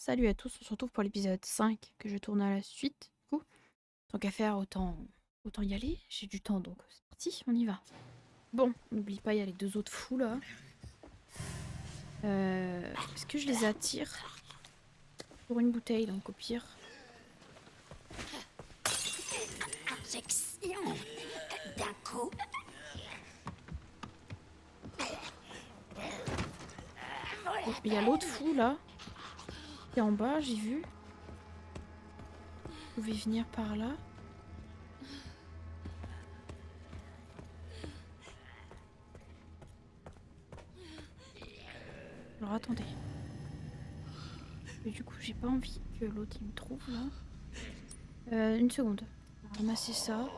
Salut à tous, on se retrouve pour l'épisode 5 que je tourne à la suite. Du coup, tant qu'à faire, autant y aller. J'ai du temps donc c'est parti, on y va. Bon, n'oublie pas, il y a les deux autres fous là. Est-ce que je les attire pour une bouteille donc au pire? Injection d'un coup. Bon, il y a l'autre fou là qui est en bas, j'ai vu. Vous pouvez venir par là. Alors attendez. Et du coup, j'ai pas envie que l'autre il me trouve là. Une seconde. On va ramasser ça.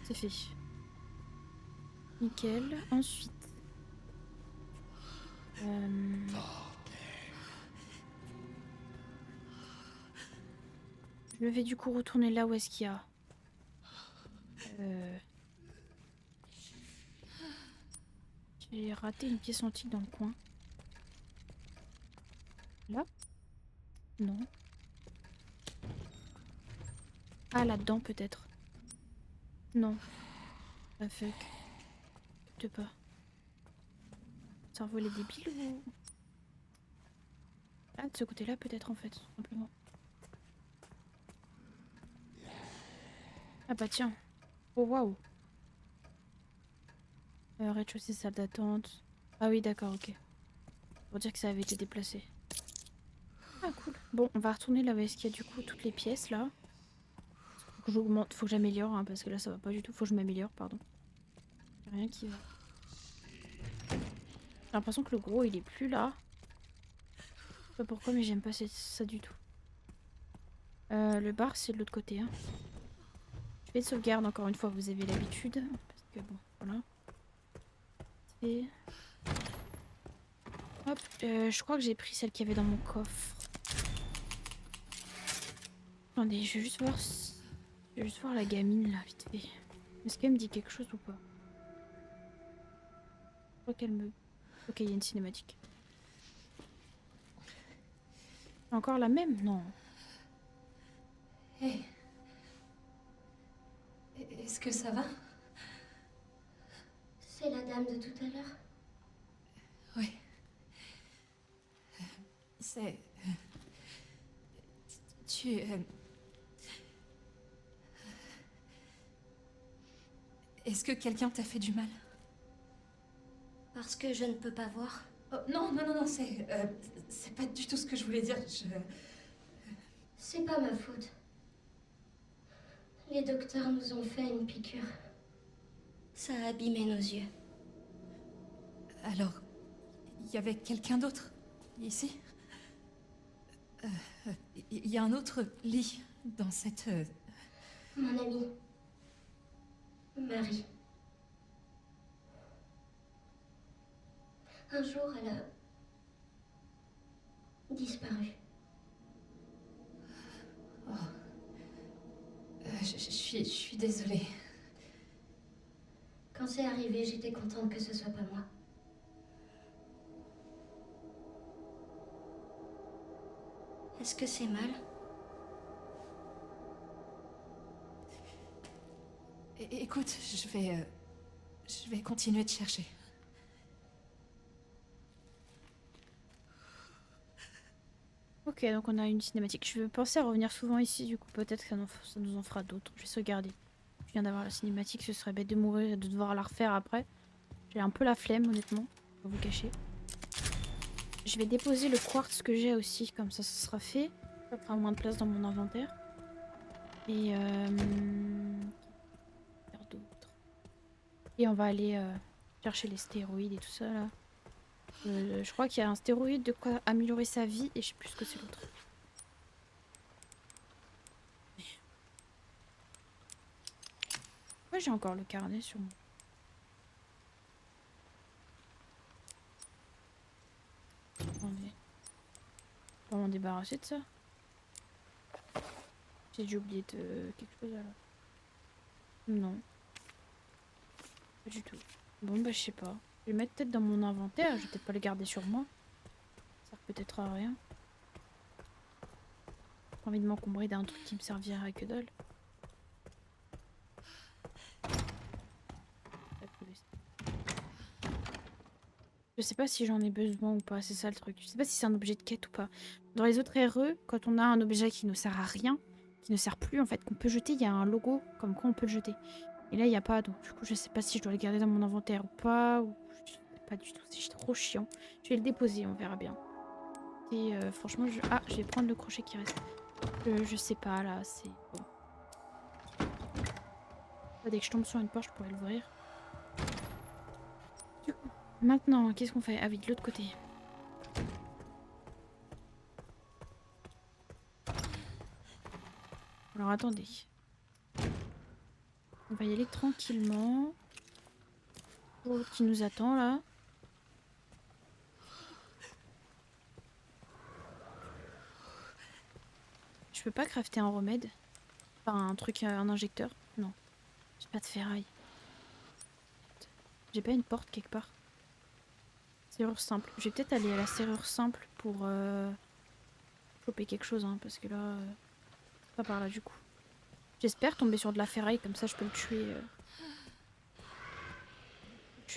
C'est fait. Nickel. Ensuite. Je vais du coup retourner là où est-ce qu'il y a. J'ai raté une pièce antique dans le coin. Là? Non. Ah, là-dedans peut-être. Non. Ah fuck. Je pas. Cerveau les débiles ou... Ah, de ce côté-là peut-être en fait, tout simplement. Ah bah tiens. Oh waouh. Rez-de-chaussée, salle d'attente. Ah oui, d'accord, ok. Pour dire que ça avait été déplacé. Ah cool. Bon, on va retourner là où est-ce qu'il y a du coup toutes les pièces là. Faut que j'augmente, faut que j'améliore hein, parce que là ça va pas du tout. Faut que je m'améliore, pardon. Y a rien qui va. J'ai l'impression que le gros il est plus là. Je sais pas pourquoi mais j'aime pas ça du tout. Le bar c'est de l'autre côté hein. Je fais de sauvegarde encore une fois, vous avez l'habitude. Parce que bon, voilà. Et... Hop, je crois que j'ai pris celle qu'il y avait dans mon coffre. Attendez, je vais juste voir, je vais juste voir la gamine là, vite fait. Est-ce qu'elle me dit quelque chose ou pas? Je crois qu'elle me... Ok, il y a une cinématique. Encore la même? Non. Hé. Est-ce que ça va? C'est la dame de tout à l'heure. Oui. C'est... Tu... Est-ce que quelqu'un t'a fait du mal? Parce que je ne peux pas voir. Oh, non, non, non, non, c'est pas du tout ce que je voulais dire, C'est pas ma faute. Les docteurs nous ont fait une piqûre. Ça a abîmé nos yeux. Alors, il y avait quelqu'un d'autre, ici? Il y a un autre lit dans cette... Mon amie. Marie. Un jour, elle a... disparu. Oh. Je suis désolée. Quand c'est arrivé, j'étais contente que ce soit pas moi. Est-ce que c'est mal? Écoute, je vais continuer de chercher. Ok, donc on a une cinématique. Je vais penser à revenir souvent ici, du coup peut-être que ça nous en fera d'autres. Je vais sauvegarder. Je viens d'avoir la cinématique, ce serait bête de mourir et de devoir la refaire après. J'ai un peu la flemme honnêtement, je vais vous cacher. Je vais déposer le quartz que j'ai aussi, comme ça sera fait. Ça fera moins de place dans mon inventaire. Et faire d'autres. Et on va aller chercher les stéroïdes et tout ça là. Je crois qu'il y a un stéroïde de quoi améliorer sa vie et je sais plus ce que c'est l'autre. Pourquoi j'ai encore le carnet sur moi? Attendez. Je vais m'en débarrasser de ça. J'ai dû oublier de quelque chose alors. Non. Pas du tout. Bon bah je sais pas. Je vais le mettre peut-être dans mon inventaire. Je vais peut-être pas le garder sur moi. Ça sert peut-être à rien. J'ai pas envie de m'encombrer d'un truc qui me servirait que dalle. Je sais pas si j'en ai besoin ou pas, c'est ça le truc. Je sais pas si c'est un objet de quête ou pas. Dans les autres RE, quand on a un objet qui ne sert à rien, qui ne sert plus en fait, qu'on peut jeter, il y a un logo comme quoi on peut le jeter. Et là, il n'y a pas, donc du coup, je sais pas si je dois le garder dans mon inventaire ou pas. Ou... Je sais pas du tout, c'est trop chiant. Je vais le déposer, on verra bien. Et franchement, je vais prendre le crochet qui reste. Je sais pas, là, c'est... Bon. Dès que je tombe sur une porte, je pourrais l'ouvrir. Du coup, maintenant, qu'est-ce qu'on fait? Ah oui, de l'autre côté. Alors, attendez. On va y aller tranquillement. Pour l'autre qui nous attend, là. Je peux pas crafter un remède? Enfin, un truc, un injecteur? Non. J'ai pas de ferraille. J'ai pas une porte quelque part? Serrure simple. Je vais peut-être aller à la serrure simple pour choper quelque chose, hein, parce que là... pas par là, du coup. J'espère tomber sur de la ferraille, comme ça je peux le tuer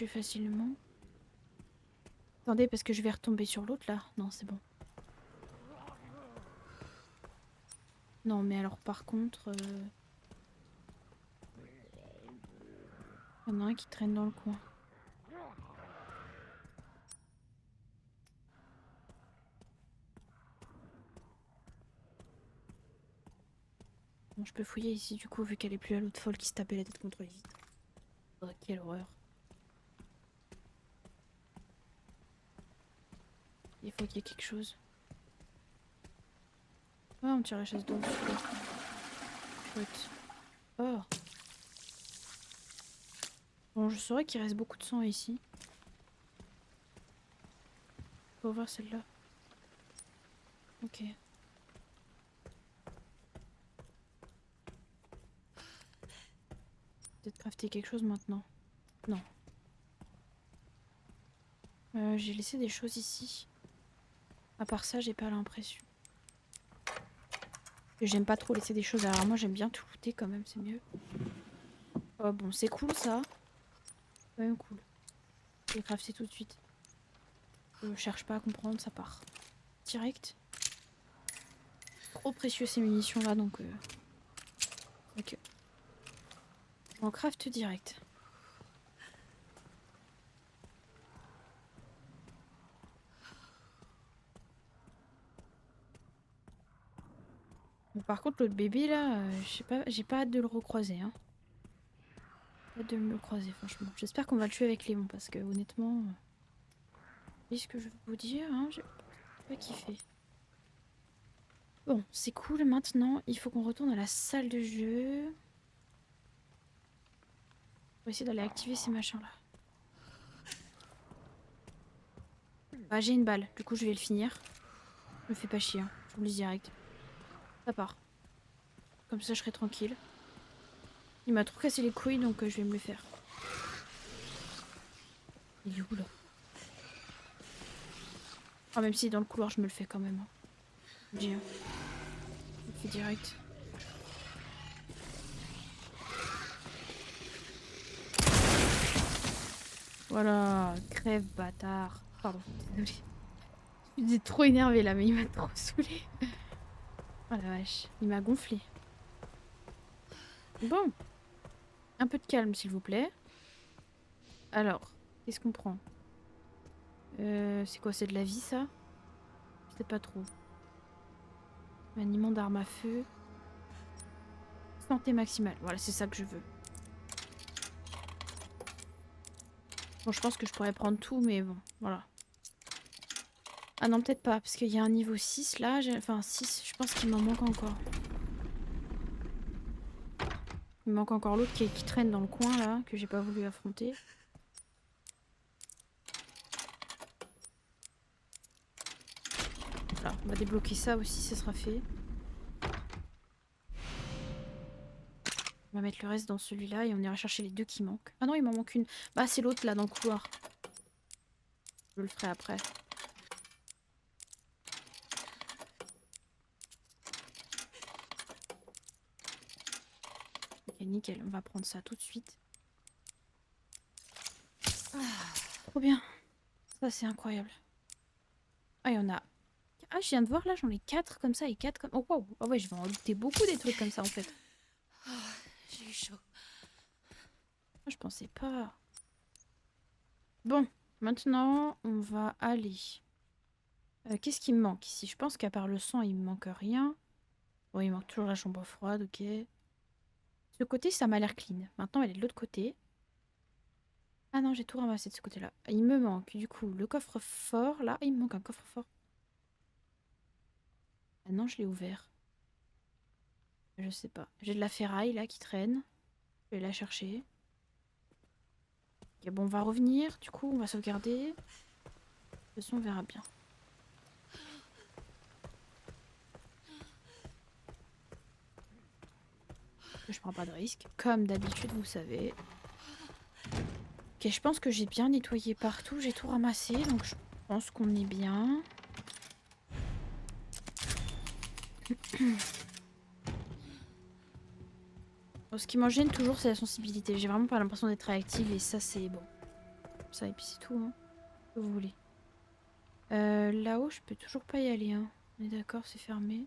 facilement. Attendez, parce que je vais retomber sur l'autre, là. Non, c'est bon. Non, mais alors, par contre... il y en a un qui traîne dans le coin. Bon, je peux fouiller ici, du coup, vu qu'elle est plus à l'autre folle qui se tapait la tête contre les vitres. Oh, quelle horreur. Il faut qu'il y ait quelque chose. Ah, on tire la chasse d'eau. Chouette. Oh. Bon, je saurais qu'il reste beaucoup de sang ici. Faut voir celle-là. Ok. Peut-être crafter quelque chose maintenant. Non. J'ai laissé des choses ici. À part ça, j'ai pas l'impression. J'aime pas trop laisser des choses. Alors moi, j'aime bien tout looter quand même, c'est mieux. Oh bon, c'est cool ça. C'est quand même cool. Je vais crafter tout de suite. Je cherche pas à comprendre, ça part. Direct. Trop précieux ces munitions là, donc... Ok. On craft direct. Bon, par contre, l'autre bébé là, je sais pas, j'ai pas hâte de le recroiser. Hein. Pas hâte de me le croiser, franchement. J'espère qu'on va le tuer avec Léon parce que honnêtement. Vous voyez ce que je veux vous dire, hein, j'ai pas kiffé. Bon, c'est cool. Maintenant, il faut qu'on retourne à la salle de jeu. On va essayer d'aller activer ces machins là. Bah, j'ai une balle, du coup je vais le finir. Je me fais pas chier, hein. Je vous le dis direct. Ça part. Comme ça je serai tranquille. Il m'a trop cassé les couilles donc je vais me le faire. Il est où là? Ah, même si dans le couloir je me le fais quand même. Hein. Je vous dis, hein. Je le fais direct. Voilà, crève bâtard. Pardon, désolée. Je suis trop énervée là, mais il m'a trop saoulée. Oh la vache, il m'a gonflé. Bon, un peu de calme s'il vous plaît. Alors, qu'est-ce qu'on prend? C'est quoi, c'est de la vie ça? Je sais pas trop. Maniement d'armes à feu. Santé maximale, voilà c'est ça que je veux. Bon, je pense que je pourrais prendre tout, mais bon, voilà. Ah non, peut-être pas, parce qu'il y a un niveau 6 là. Enfin, 6, je pense qu'il m'en manque encore. Il me manque encore l'autre qui traîne dans le coin là, que j'ai pas voulu affronter. Voilà, on va débloquer ça aussi, ça sera fait. On va mettre le reste dans celui-là et on ira chercher les deux qui manquent. Ah non, il m'en manque une. Bah, c'est l'autre là dans le couloir. Je le ferai après. Ok, nickel, on va prendre ça tout de suite. Trop bien. Ça, c'est incroyable. Ah, il y en a. Ah, je viens de voir là, j'en ai 4 comme ça et 4 comme. Oh, waouh. Ah, ouais, je vais en looter beaucoup des trucs comme ça en fait. J'ai eu chaud. Ah, je pensais pas. Bon, maintenant, on va aller. Qu'est-ce qui me manque ici? Je pense qu'à part le sang, il me manque rien. Bon, il manque toujours la chambre froide, ok. Ce côté, ça m'a l'air clean. Maintenant, elle est de l'autre côté. Ah non, j'ai tout ramassé de ce côté-là. Il me manque du coup le coffre-fort. Là, il me manque un coffre-fort. Ah non, je l'ai ouvert. Je sais pas. J'ai de la ferraille là qui traîne. Je vais la chercher. Ok, bon, on va revenir. Du coup, on va sauvegarder. De toute façon, on verra bien. Je prends pas de risque. Comme d'habitude, vous savez. Ok, je pense que j'ai bien nettoyé partout. J'ai tout ramassé. Donc, je pense qu'on est bien. Bon, ce qui m'en gêne toujours, c'est la sensibilité. J'ai vraiment pas l'impression d'être réactive. Et ça, c'est bon. Ça, et puis c'est tout. Hein. Ce que vous voulez. Là-haut, je peux toujours pas y aller. Hein. On est d'accord, c'est fermé.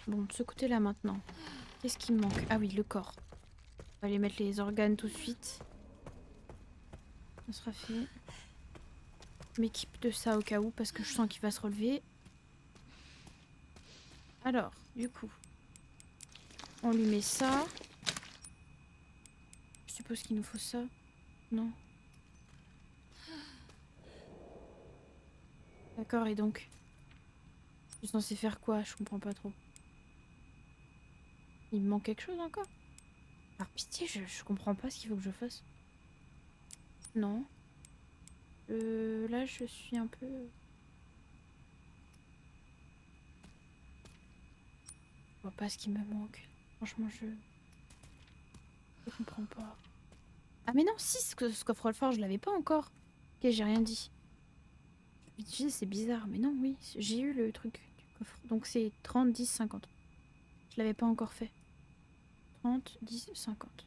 Bon, de ce côté-là maintenant. Qu'est-ce qui me manque? Ah oui, le corps. On va aller mettre les organes tout de suite. Ça sera fait. Je m'équipe de ça au cas où parce que je sens qu'il va se relever. Alors, du coup, on lui met ça. Je suppose qu'il nous faut ça. Non. D'accord, et donc? Je suis censée faire quoi? Je comprends pas trop. Il me manque quelque chose encore? Par pitié, je comprends pas ce qu'il faut que je fasse. Non. Là, je suis un peu... Je vois pas ce qui me manque. Franchement, je comprends pas. Ah mais non, si, ce coffre-fort, je l'avais pas encore. Ok, j'ai rien dit. Je me disais, c'est bizarre. Mais non, oui, j'ai eu le truc du coffre. Donc c'est 30, 10, 50. Je l'avais pas encore fait. 30, 10, 50.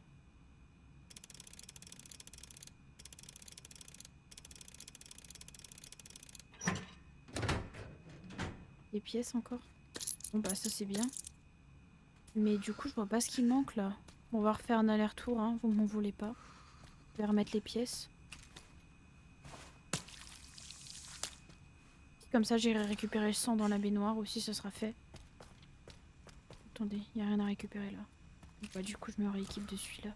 Des pièces encore. Bon bah ça c'est bien. Mais du coup, je vois pas ce qui manque là. On va refaire un aller-retour, hein. Vous m'en voulez pas. Je vais remettre les pièces. Comme ça, j'irai récupérer le sang dans la baignoire aussi, ça sera fait. Attendez, y a rien à récupérer là. Bah, du coup, je me rééquipe de celui-là.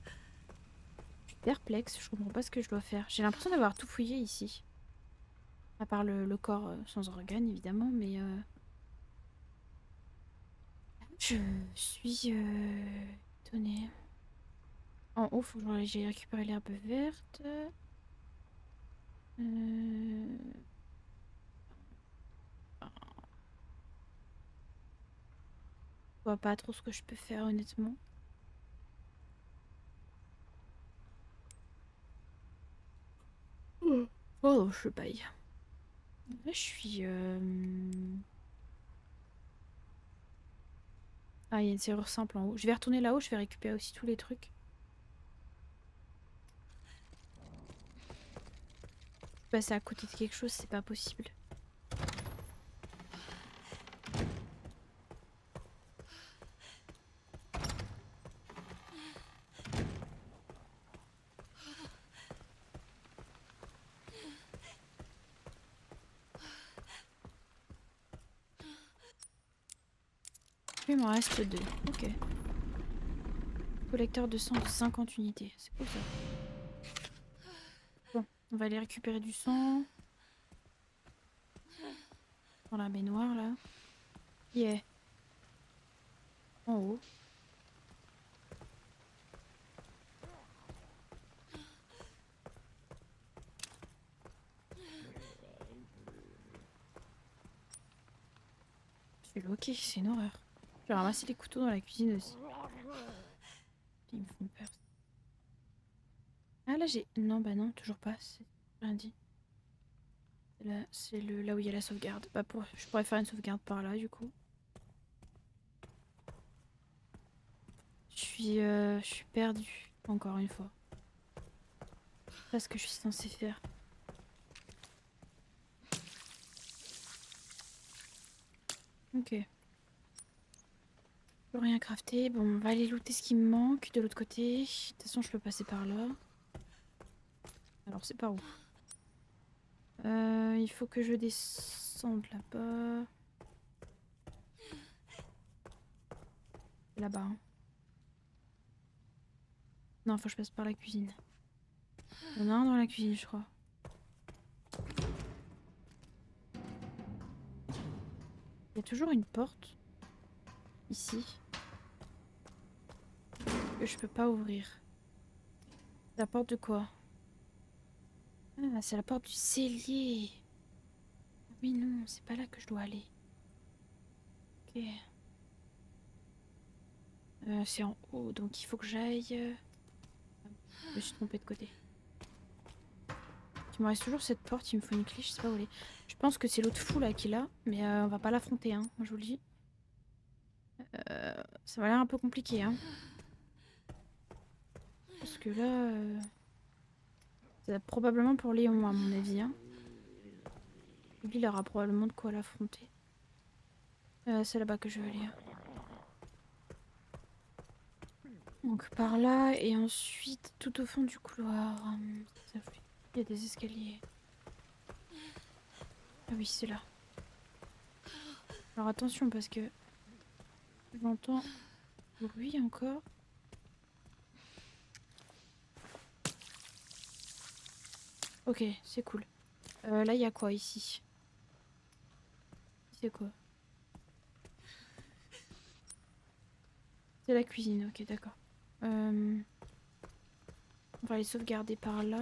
Je suis perplexe, je comprends pas ce que je dois faire. J'ai l'impression d'avoir tout fouillé ici. À part le corps sans organes, évidemment, mais... Je suis étonnée. En haut, faut que j'aille récupérer l'herbe verte. Euh... Je vois pas trop ce que je peux faire, honnêtement. Oh, je paye. Là, je suis... Ah, il y a une serrure simple en haut. Je vais retourner là-haut, je vais récupérer aussi tous les trucs. Je suis passée à côté de quelque chose, c'est pas possible. Il m'en reste 2. Ok. Collecteur de sang de 50 unités. C'est cool ça. Bon, on va aller récupérer du sang. Dans la baignoire là. Yeah. En haut. Je fais ok, c'est une horreur. Je vais ramasser les couteaux dans la cuisine aussi. Ils me font peur. Ah là j'ai... Non bah non, toujours pas. C'est rien dit. Là, c'est là où il y a la sauvegarde. Bah je pourrais faire une sauvegarde par là du coup. Je suis perdue. Encore une fois. C'est pas ce que je suis censée faire. Ok. Plus rien crafter. Bon, on va aller looter ce qui me manque de l'autre côté. De toute façon, je peux passer par là. Alors, c'est par où? Il faut que je descende là-bas. Là-bas. Hein. Non, faut que je passe par la cuisine. Il y en a un dans la cuisine, je crois. Il y a toujours une porte. Ici. Que je peux pas ouvrir. La porte de quoi? Ah, c'est la porte du cellier. Ah oui, non, c'est pas là que je dois aller. Ok. C'est en haut, donc il faut que j'aille... Je me suis trompée de côté. Il me reste toujours cette porte, il me faut une clé, je sais pas où elle est. Je pense que c'est l'autre fou là qui l'a, mais on va pas l'affronter, hein, moi je vous le dis. Ça va l'air un peu compliqué, hein. Parce que là... c'est probablement pour Léon, à mon avis, hein. Lui, il aura probablement de quoi l'affronter. C'est là-bas que je veux aller. Hein. Donc par là, et ensuite tout au fond du couloir. Il y a des escaliers. Ah oui, c'est là. Alors attention parce que j'entends bruit encore. Ok, c'est cool. Là, il y a quoi ici? C'est quoi? C'est la cuisine, ok, d'accord. On va les sauvegarder par là.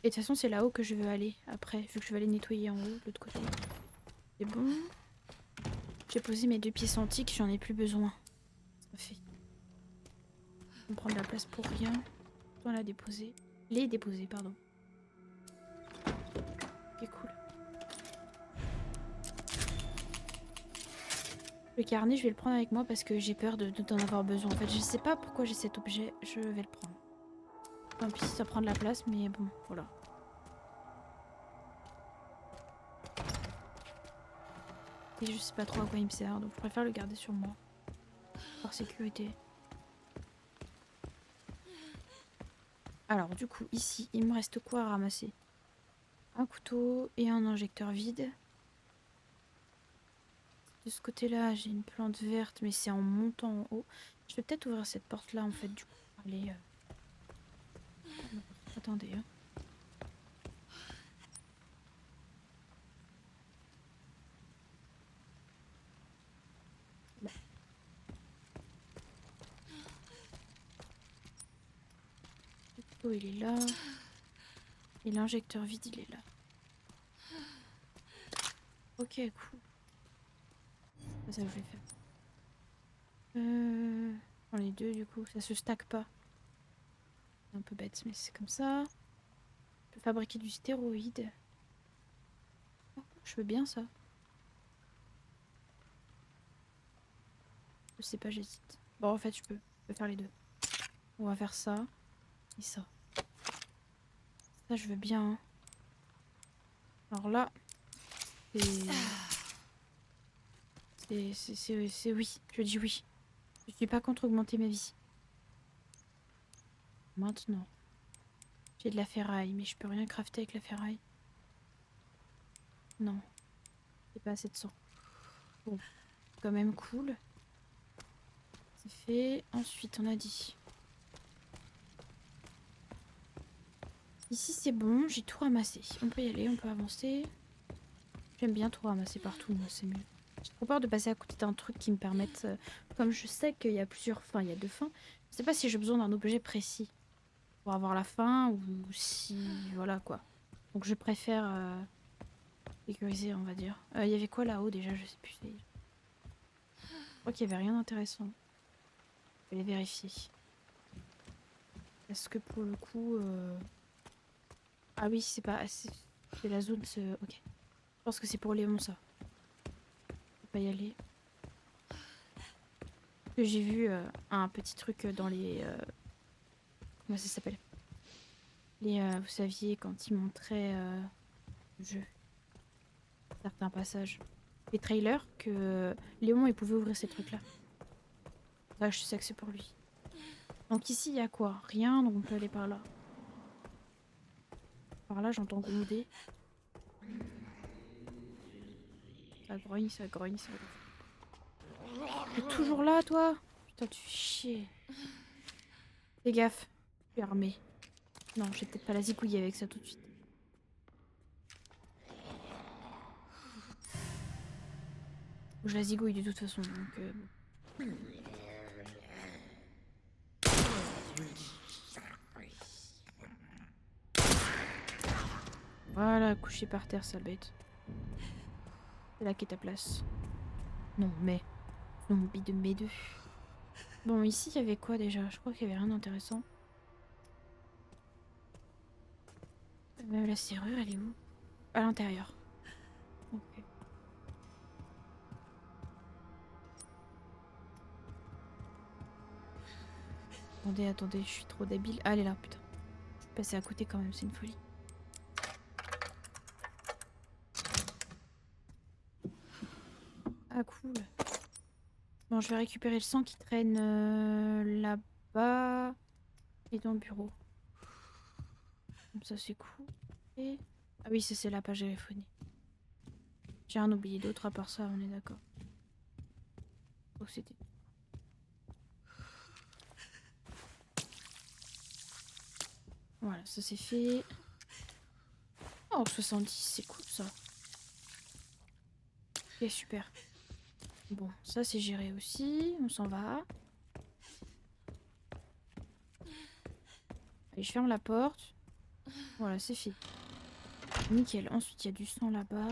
Et de toute façon, c'est là-haut que je veux aller après, vu que je vais aller nettoyer en haut, de l'autre côté. C'est bon. J'ai posé mes 2 pièces antiques, j'en ai plus besoin. Ça fait. On prend de la place pour rien. On l'a déposé. Les déposer, pardon. Ok, cool. Le carnet, je vais le prendre avec moi parce que j'ai peur d'en avoir besoin. En fait, je sais pas pourquoi j'ai cet objet, je vais le prendre. Tant pis, ça prend de la place, mais bon, voilà. Et je sais pas trop à quoi il me sert, donc je préfère le garder sur moi. Par sécurité. Alors, du coup, ici, il me reste quoi à ramasser? Un couteau et un injecteur vide. De ce côté-là, j'ai une plante verte, mais c'est en montant en haut. Je vais peut-être ouvrir cette porte-là, en fait, du coup. Allez. Attendez, hein. Là. Le couteau, il est là. Et l'injecteur vide, il est là. Ok, cool. C'est ça que je vais faire. Prends les deux, du coup. Ça se stack pas. C'est un peu bête, mais c'est comme ça. Je peux fabriquer du stéroïde. Oh, je veux bien ça. Je sais pas, j'hésite. Bon, en fait, je peux faire les deux. On va faire ça et ça. Ça, je veux bien. Hein. Alors là, c'est oui. Je dis oui. Je suis pas contre augmenter ma vie. Maintenant, j'ai de la ferraille, mais je peux rien crafter avec la ferraille. Non, j'ai pas assez de sang. Bon, quand même cool. C'est fait. Ensuite, on a dit. Ici, c'est bon, j'ai tout ramassé. On peut y aller, on peut avancer. J'aime bien tout ramasser partout, moi, c'est mieux. J'ai trop peur de passer à côté d'un truc qui me permette... comme je sais qu'il y a plusieurs fins, il y a 2 fins, je sais pas si j'ai besoin d'un objet précis pour avoir la fin ou si... voilà, quoi. Donc je préfère sécuriser, on va dire. Il y avait quoi là-haut, déjà? Je sais plus. Je crois qu'il y avait rien d'intéressant. Je vais les vérifier. Parce que pour le coup... Ah oui, c'est pas... C'est la zone... Ok. Je pense que c'est pour Léon, ça. Faut pas y aller. Parce que j'ai vu un petit truc dans les... Comment ça s'appelle? Les... vous saviez, quand ils montraient le jeu, certains passages. Les trailers, que Léon, il pouvait ouvrir ces trucs-là. Là, je sais que c'est pour lui. Donc ici, il y a quoi? Rien, donc on peut aller par là. Par là, j'entends gronder. Ça grogne, ça grogne, ça grogne. T'es toujours là, toi? Putain, tu fais chier. Fais gaffe. Je suis armée. Non, j'ai peut-être pas la zigouille avec ça tout de suite. Je la zigouille de toute façon, donc bon. Voilà, couché par terre, sale bête. C'est là qu'est ta place. Non, mais... Zombie de mes deux. Bon, ici, il y avait quoi déjà? Je crois qu'il y avait rien d'intéressant. La serrure, elle est où? À l'intérieur. Ok. Attendez, attendez, je suis trop débile. Ah, elle est là, putain. Je suis passée à côté quand même, c'est une folie. Ah, cool. Bon, je vais récupérer le sang qui traîne là-bas et dans le bureau. Comme ça, c'est cool. Et... Ah oui, ça, c'est la page téléphonique. J'ai rien oublié d'autre à part ça, on est d'accord. Oh, c'était... Voilà, ça c'est fait. Oh, 70, c'est cool ça. Ok, super. Bon, ça c'est géré aussi. On s'en va. Allez, je ferme la porte. Voilà, c'est fait. Nickel. Ensuite, il y a du sang là-bas.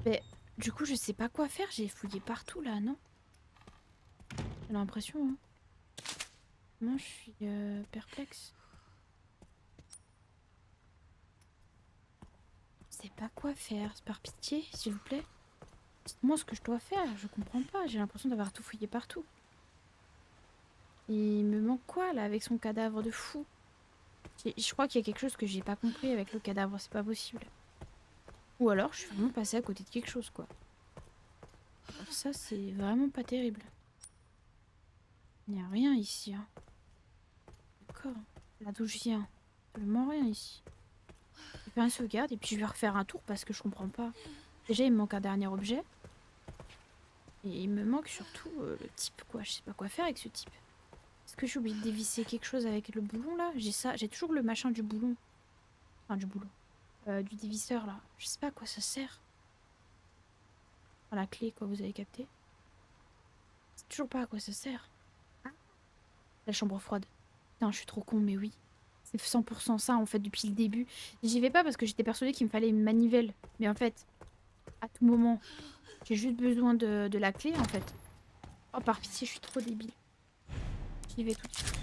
Mais du coup, je sais pas quoi faire. J'ai fouillé partout là, non? J'ai l'impression, hein. Moi, je suis perplexe. Je sais pas quoi faire. Par pitié, s'il vous plaît. Dites-moi ce que je dois faire. Je comprends pas. J'ai l'impression d'avoir tout fouillé partout. Il me manque quoi là avec son cadavre de fou? Je crois qu'il y a quelque chose que j'ai pas compris avec le cadavre. C'est pas possible. Ou alors, je suis vraiment passée à côté de quelque chose, quoi. Alors ça, c'est vraiment pas terrible. Il n'y a rien ici, hein. D'accord. Là d'où je viens. Absolument rien ici. Je vais faire une sauvegarde et puis je vais refaire un tour parce que je comprends pas. Déjà, il me manque un dernier objet. Et il me manque surtout le type, quoi. Je sais pas quoi faire avec ce type. Est-ce que j'ai oublié de dévisser quelque chose avec le boulon, là? J'ai ça. J'ai toujours le machin du boulon. Enfin, du boulon. Du dévisseur, là. Je sais pas à quoi ça sert. Enfin, la clé, quoi, vous avez capté. C'est toujours pas à quoi ça sert. La chambre froide. Putain, je suis trop con, mais oui. C'est 100% ça, en fait, depuis le début. J'y vais pas parce que j'étais persuadée qu'il me fallait une manivelle. Mais en fait, à tout moment, j'ai juste besoin de la clé, en fait. Oh, par pitié, je suis trop débile. J'y vais tout de suite.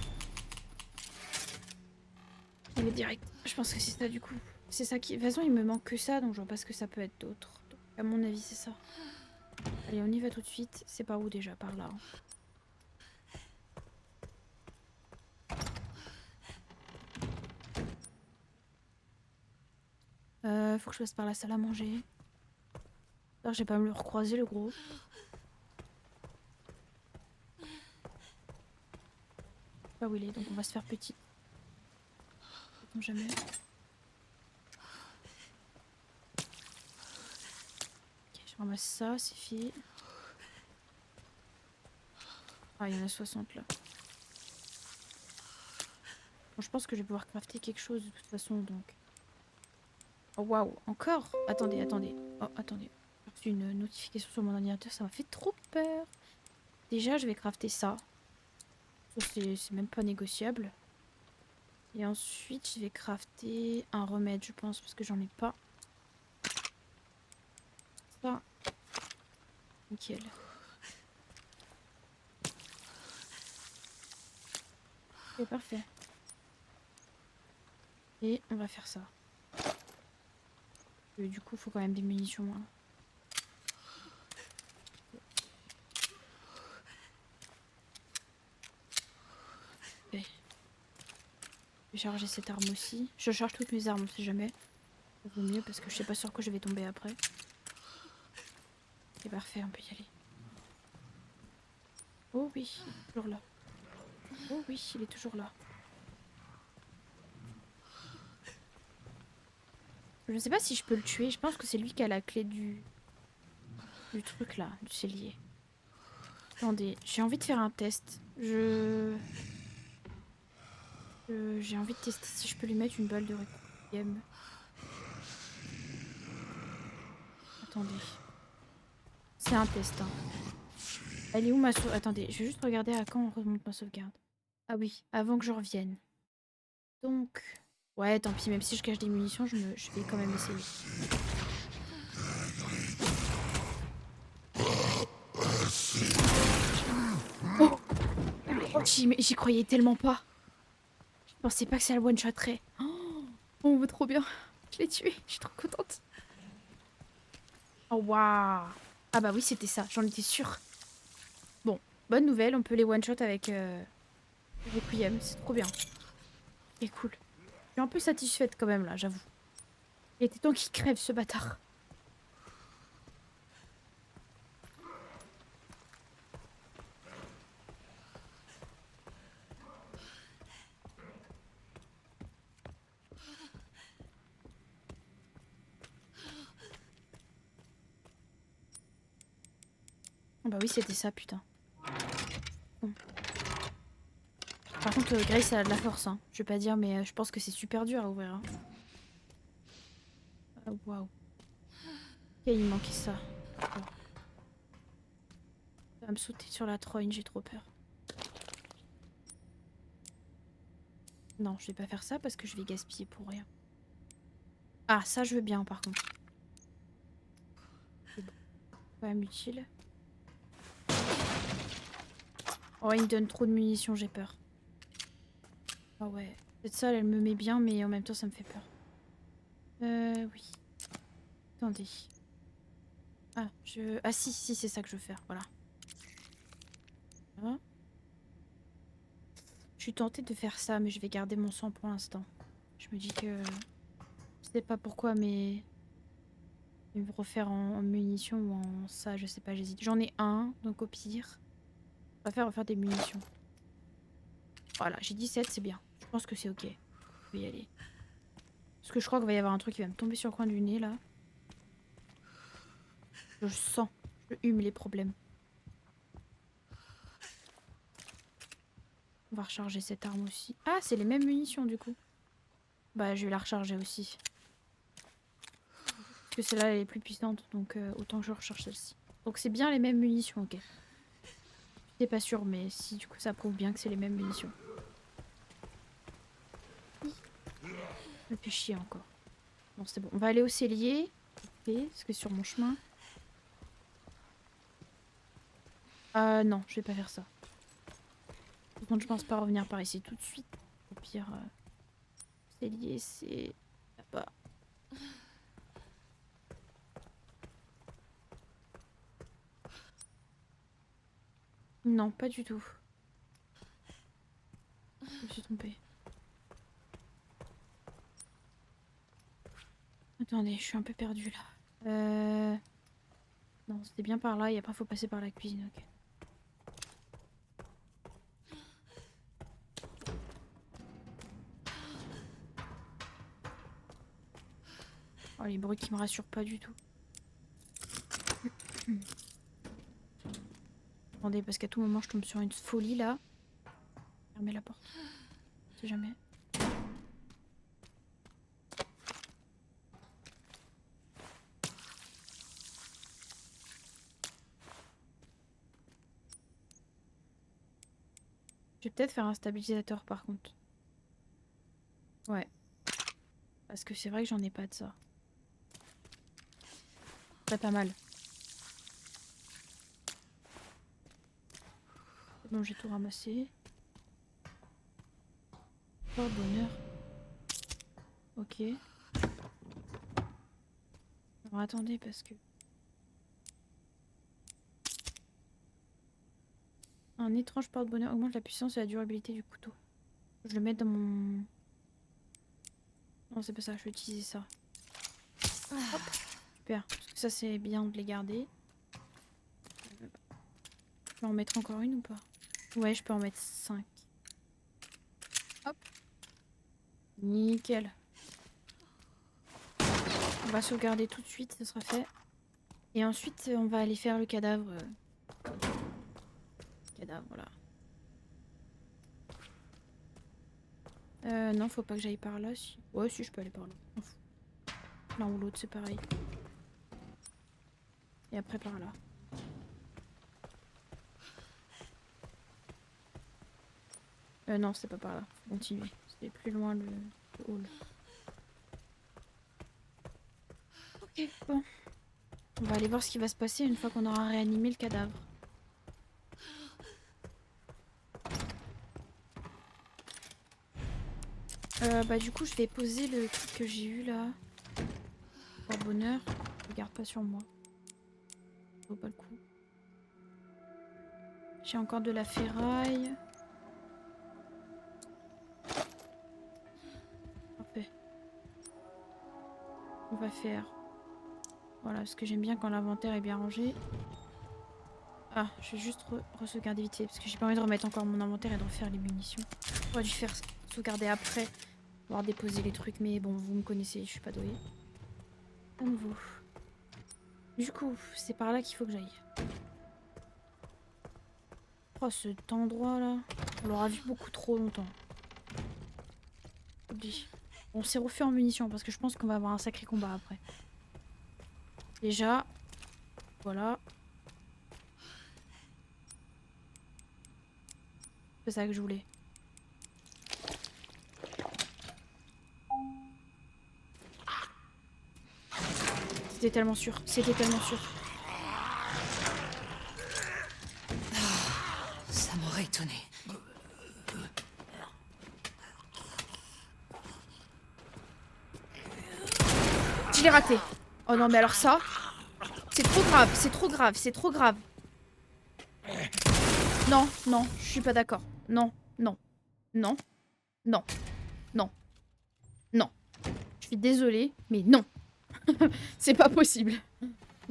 J'y vais direct. Je pense que c'est ça, du coup. C'est ça qui... De toute façon, il me manque que ça, donc je vois pas ce que ça peut être d'autre. Donc, à mon avis, c'est ça. Allez, on y va tout de suite. C'est par où, déjà? Par là, hein. Faut que je passe par la salle à manger. Alors, j'ai pas me le recroiser, le gros. Je sais pas où il est, donc on va se faire petit. Sait-on jamais. Ok, je ramasse ça, c'est fait. Ah, il y en a 60 là. Bon, je pense que je vais pouvoir crafter quelque chose de toute façon, donc. Oh, waouh, encore? Attendez, attendez. Oh, attendez. J'ai reçu une notification sur mon ordinateur, ça m'a fait trop peur. Déjà, je vais crafter ça. Ça, c'est même pas négociable. Et ensuite, je vais crafter un remède, je pense, parce que j'en ai pas. Ça, nickel. Ok, parfait. Et on va faire ça. Du coup, il faut quand même des munitions, hein. Ok. Je vais charger cette arme aussi. Je charge toutes mes armes, on sait jamais. Ça vaut mieux parce que je sais pas sur quoi je vais tomber après. C'est parfait, on peut y aller. Oh oui, il est toujours là. Oh oui, il est toujours là. Je sais pas si je peux le tuer. Je pense que c'est lui qui a la clé du truc là, du cellier. Attendez, j'ai envie de faire un test. J'ai envie de tester si je peux lui mettre une balle de requiem. Attendez. C'est un test, hein. Elle est où ma sauvegarde? Attendez, je vais juste regarder à quand on remonte ma sauvegarde. Ah oui, avant que je revienne. Donc... Ouais, tant pis, même si je cache des munitions, je vais quand même essayer. Oh, oh, j'y croyais tellement pas. Je pensais pas que ça le one-shotterait. Oh, trop bien. Je l'ai tué, je suis trop contente. Oh, waouh. Ah bah oui, c'était ça, j'en étais sûre. Bon, bonne nouvelle, on peut les one-shot avec Requiem, c'est trop bien. Et cool. Je suis un peu satisfaite quand même là, j'avoue. Il était temps qu'il crève ce bâtard. Oh bah oui, c'était ça, putain. Bon. Par contre, Grace, elle a de la force, hein. Je vais pas dire, mais je pense que c'est super dur à ouvrir, hein. Waouh. Ok, il manquait ça. Bon. Ça va me sauter sur la trogne, j'ai trop peur. Non, je vais pas faire ça parce que je vais gaspiller pour rien. Ah, ça, je veux bien, par contre. C'est bon. Quand même utile. Oh, il me donne trop de munitions, j'ai peur. Ah ouais. Cette salle, elle me met bien, mais en même temps, ça me fait peur. Oui. Attendez. Ah, Ah si, si, c'est ça que je veux faire, voilà. Ah. Je suis tentée de faire ça, mais je vais garder mon sang pour l'instant. Je me dis que... Je sais pas pourquoi, mais... Je vais me refaire en munitions ou en ça, je sais pas, j'hésite. J'en ai un, donc au pire... On va faire refaire des munitions. Voilà, j'ai 17, c'est bien. Je pense que c'est ok. Je vais y aller. Parce que je crois qu'il va y avoir un truc qui va me tomber sur le coin du nez, là. Je sens. Je hume les problèmes. On va recharger cette arme aussi. Ah, c'est les mêmes munitions, du coup. Bah, je vais la recharger aussi. Parce que celle-là, elle est plus puissante, donc autant que je recharge celle-ci. Donc c'est bien les mêmes munitions, ok. J'étais pas sûre, mais si, du coup, ça prouve bien que c'est les mêmes munitions. Ça me fait chier encore. Bon, c'est bon. On va aller au cellier. Ok, parce que sur mon chemin... non, je vais pas faire ça. Par contre, je pense pas revenir par ici tout de suite. Au pire, cellier, c'est là-bas. Non, pas du tout. Je me suis trompée. Attendez, je suis un peu perdue là. Non, c'était bien par là et après faut passer par la cuisine, ok. Oh, les bruits qui me rassurent pas du tout. Attendez, parce qu'à tout moment je tombe sur une folie là. Fermez la porte. On sait jamais. Je vais peut-être faire un stabilisateur par contre. Ouais. Parce que c'est vrai que j'en ai pas de ça. C'est pas mal. C'est bon, j'ai tout ramassé. Oh, bonheur. Ok. Alors attendez, parce que... Un étrange porte-bonheur augmente la puissance et la durabilité du couteau. Je le mets dans mon... Non, c'est pas ça, je vais utiliser ça. Hop, super. Parce que ça, c'est bien de les garder. Je peux en mettre encore une ou pas? Ouais, je peux en mettre 5. Hop. Nickel. On va sauvegarder tout de suite, ça sera fait. Et ensuite, on va aller faire le cadavre. Cadavre, voilà. Non, faut pas que j'aille par là. Si. Ouais, si, je peux aller par là. M'en fous. L'un ou l'autre, c'est pareil. Et après par là. Non, c'est pas par là. Faut continuer. C'est plus loin le hall. Ok, bon. On va aller voir ce qui va se passer une fois qu'on aura réanimé le cadavre. Bah du coup, je vais poser le truc que j'ai eu là. Pour bonheur. Je garde pas sur moi. Ça vaut pas le coup. J'ai encore de la ferraille. Parfait. On va faire... Voilà, parce que j'aime bien quand l'inventaire est bien rangé. Ah, je vais juste re-sauvegarder vite fait, parce que j'ai pas envie de remettre encore mon inventaire et de refaire les munitions. J'aurais dû faire sauvegarder après, pouvoir déposer les trucs, mais bon, vous me connaissez, je suis pas douée. À nouveau. Du coup, c'est par là qu'il faut que j'aille. Oh, cet endroit là, on l'aura vu beaucoup trop longtemps. Oublie. On s'est refait en munitions, parce que je pense qu'on va avoir un sacré combat après. Déjà, voilà. C'est ça que je voulais. C'était tellement sûr, c'était tellement sûr. Ça m'aurait étonné. Je l'ai raté. Oh non, mais alors ça, c'est trop grave, c'est trop grave, c'est trop grave. Non, non, je suis pas d'accord. Non, non, non, non, non, non. Je suis désolée, mais non. C'est pas possible.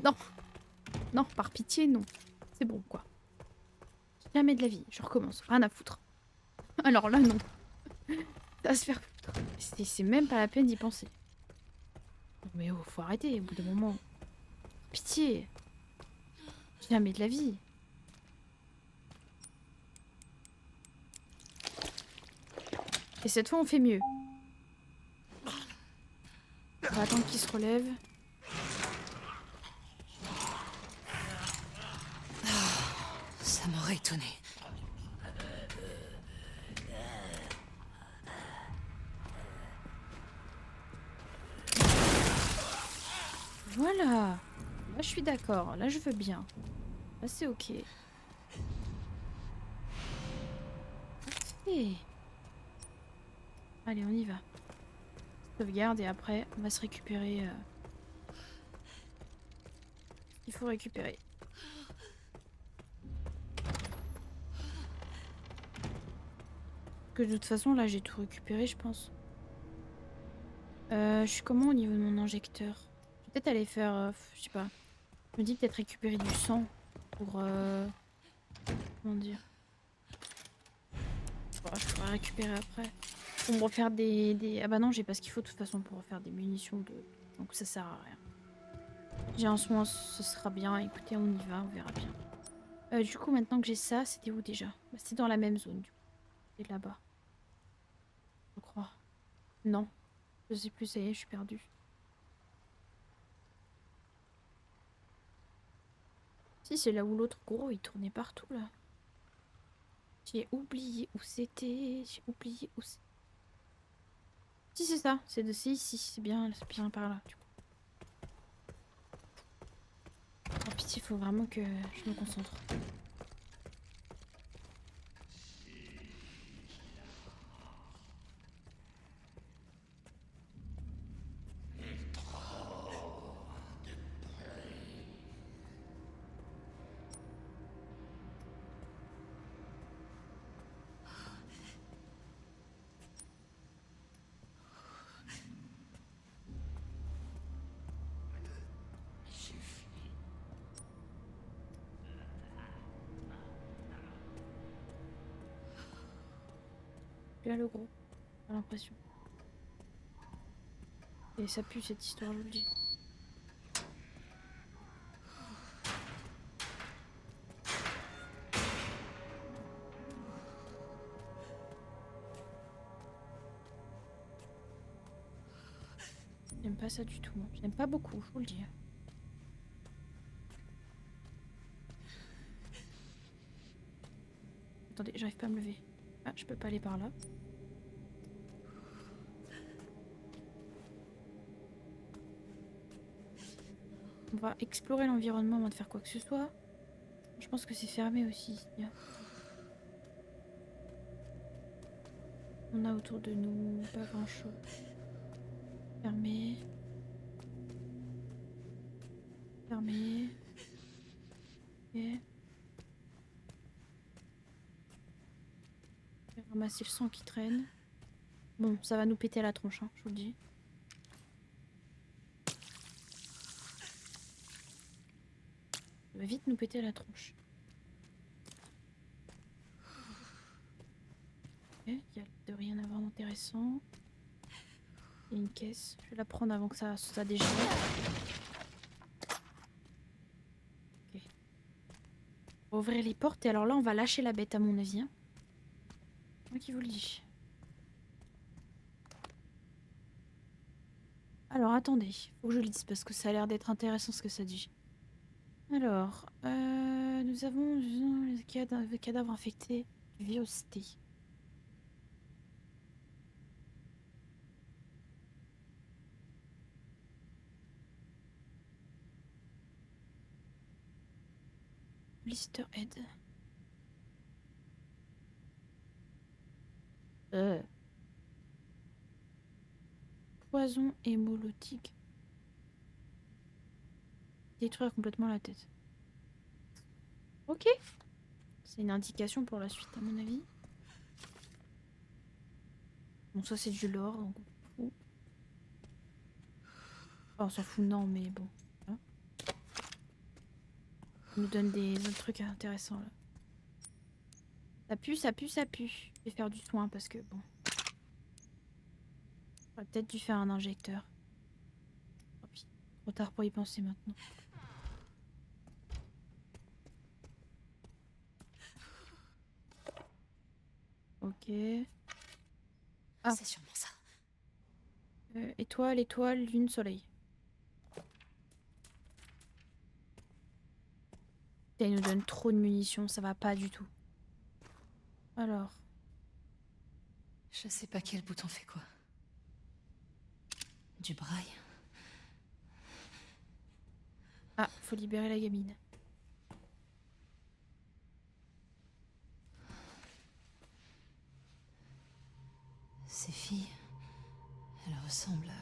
Non, non, par pitié, non. C'est bon, quoi. Jamais de la vie, je recommence. Rien à foutre. Alors là, non. Ça va se faire foutre. C'est même pas la peine d'y penser. Non, mais oh, faut arrêter au bout d'un moment. Pitié. Jamais de la vie. Et cette fois, on fait mieux. On va attendre qu'il se relève. Ça m'aurait étonné. Voilà. Là, je suis d'accord. Là, je veux bien. Là, c'est ok. Parfait. Allez, on y va. Sauvegarde et après, on va se récupérer. Il faut récupérer. Que de toute façon, là, j'ai tout récupéré, je pense. Je suis comment au niveau de mon injecteur? Je vais peut-être aller faire... je sais pas. Je me dis peut-être récupérer du sang pour... comment dire? Bon, je pourrais récupérer après. Pour me refaire des... Ah bah non, j'ai pas ce qu'il faut de toute façon pour refaire des munitions. Donc ça sert à rien. J'ai un soin, ce sera bien. Écoutez, on y va, on verra bien. Du coup, maintenant que j'ai ça, c'était où déjà? Bah, c'était dans la même zone, du coup. C'est là-bas. Je crois. Non. Je sais plus, ça y est, je suis perdue. Si, c'est là où l'autre gros, il tournait partout, là. J'ai oublié où c'était. J'ai oublié où c'est. Si c'est ça, c'est ici, c'est bien par là. Du coup. Oh pitié, faut vraiment que je me concentre. Là le gros, j'ai l'impression. Et ça pue cette histoire, je vous le dis. J'aime pas ça du tout. J'aime pas beaucoup, je vous le dis. Attendez, j'arrive pas à me lever. Ah, je peux pas aller par là. On va explorer l'environnement avant de faire quoi que ce soit. Je pense que c'est fermé aussi ici. On a autour de nous pas grand chose. Fermé. Fermé. Ok. Je vais ramasser le sang qui traîne. Bon, ça va nous péter à la tronche, hein, je vous le dis. Ça va vite nous péter à la tronche. Ok, il y a de rien à voir d'intéressant. Il y a une caisse. Je vais la prendre avant que ça dégénère. Ok. On va ouvrir les portes et alors là on va lâcher la bête à mon avis. Hein. Moi qui vous le dis. Alors attendez, faut que je lise parce que ça a l'air d'être intéressant ce que ça dit. Alors, nous avons les cadavres infectés du virus T. Blister Head. Poison hémolotique. Détruire complètement la tête. Ok. C'est une indication pour la suite à mon avis. Bon ça c'est du lore donc on s'en fout. Enfin, on s'en fout non mais bon. Hein. Ça nous donne des autres trucs intéressants là. Ça pue, ça pue, ça pue. Je vais faire du soin parce que bon. J'aurais peut-être dû faire un injecteur. Oh, puis, trop tard pour y penser maintenant. Ok. Ah. C'est sûrement ça. Étoile, étoile, lune, soleil. Putain, il nous donne trop de munitions, ça va pas du tout. Alors. Je sais pas quel bouton fait quoi. Du braille. Ah, faut libérer la gamine. Ces filles, elles ressemblent à...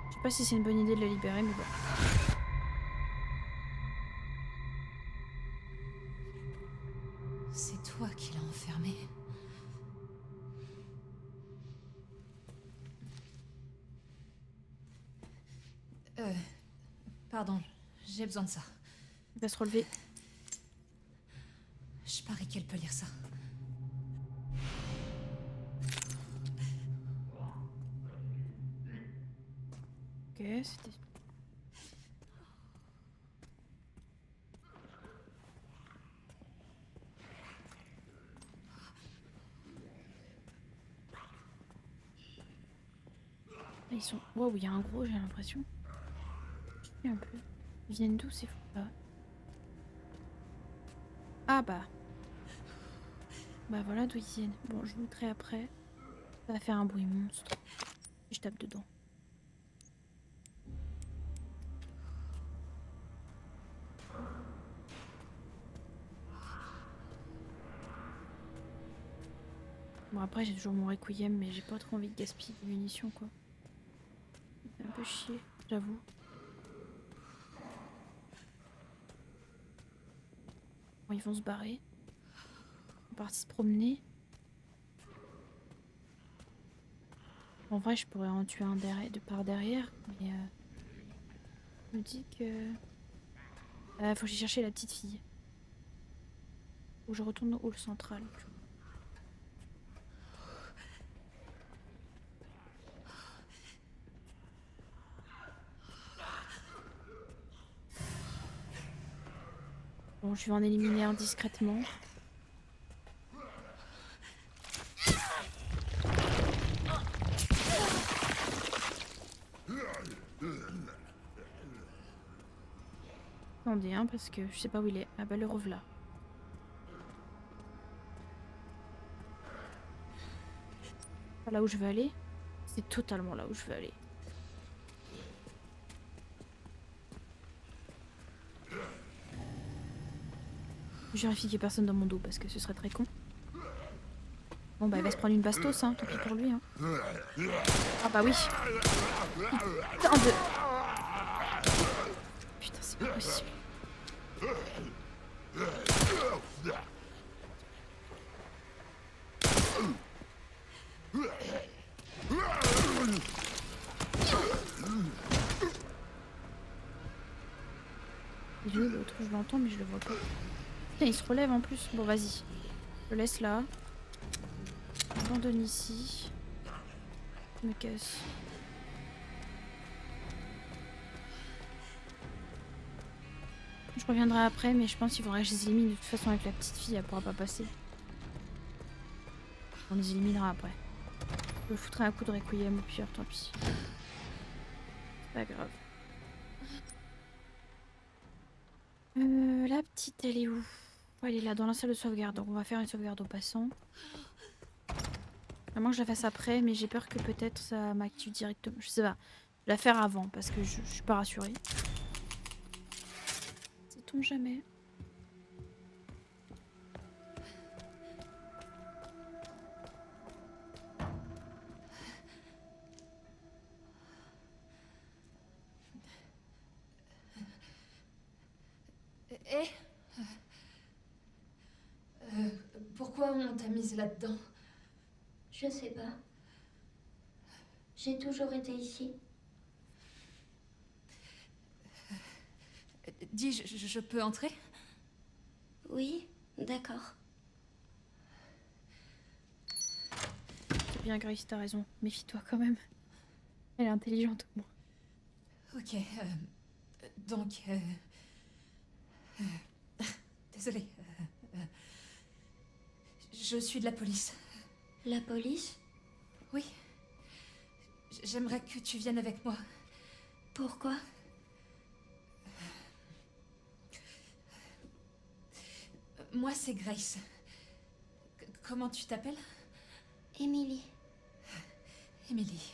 Je sais pas si c'est une bonne idée de la libérer, mais bon. C'est toi qui l'as enfermée. Pardon, j'ai besoin de ça. Elle va se relever. Je parie qu'elle peut lire ça. Ok, c'était... Ah, ils sont... Waouh, il y a un gros, j'ai l'impression. Un peu. Ils viennent d'où ces fous là? Ah bah. Bah voilà d'où ils viennent. Bon, je vous montrerai après. Ça va faire un bruit monstre. Je tape dedans. Bon après j'ai toujours mon requiem mais j'ai pas trop envie de gaspiller des munitions quoi. C'est un peu chier, j'avoue. Bon, ils vont se barrer. On va partir se promener. En vrai je pourrais en tuer un de par derrière mais je me dis que... faut que j'aille chercher la petite fille. Ou je retourne au hall central. Bon, je vais en éliminer un discrètement. Attendez, hein, parce que je sais pas où il est. Ah bah le revoilà. Pas là où je veux aller. C'est totalement là où je veux aller. Je vérifie qu'il y ait personne dans mon dos parce que ce serait très con. Bon bah il va se prendre une bastos, hein, tant pis pour lui. Hein. Ah bah oui. Putain de... Putain c'est pas possible. Il est où l'autre? Je l'entends mais je le vois pas. Putain il se relève en plus. Bon vas-y. Je le laisse là. J'abandonne ici. Je me casse. Je reviendrai après, mais je pense qu'il faudrait que je les élimine. De toute façon, avec la petite fille, elle pourra pas passer. On les éliminera après. Je me foutrai un coup de requiem au pire, tant pis. C'est pas grave. La petite, elle est où? Elle est là, dans la salle de sauvegarde. Donc on va faire une sauvegarde au passant. À moins que je la fasse après, mais j'ai peur que peut-être ça m'active directement. Je sais pas. Je vais la faire avant, parce que je suis pas rassurée. Sait-on jamais? Eh Pourquoi on t'a mise là-dedans? Je sais pas. J'ai toujours été ici. Dis, je peux entrer? Oui, d'accord. C'est bien, Grace, t'as raison. Méfie-toi quand même. Elle est intelligente, au moins. Ok, donc... désolée. Je suis de la police. La police? Oui. J'aimerais que tu viennes avec moi. Pourquoi? Moi, c'est Grace. Comment tu t'appelles? Émilie. Émilie.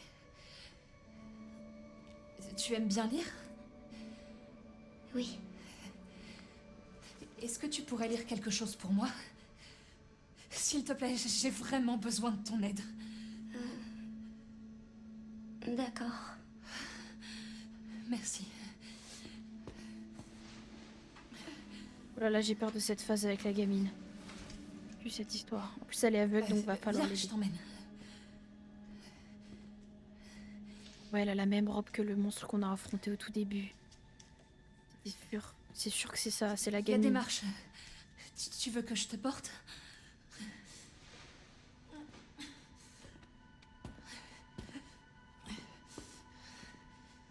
Tu aimes bien lire? Oui. Est-ce que tu pourrais lire quelque chose pour moi? S'il te plaît, j'ai vraiment besoin de ton aide. D'accord. Merci. Oh là là, j'ai peur de cette phase avec la gamine. Plus cette histoire. En plus, elle est aveugle, donc va falloir Viens, l'aider. je t'emmène. Ouais, elle a la même robe que le monstre qu'on a affronté au tout début. C'est sûr. C'est sûr que c'est ça, c'est la Il y a gamine. des marches. Tu veux que je te porte?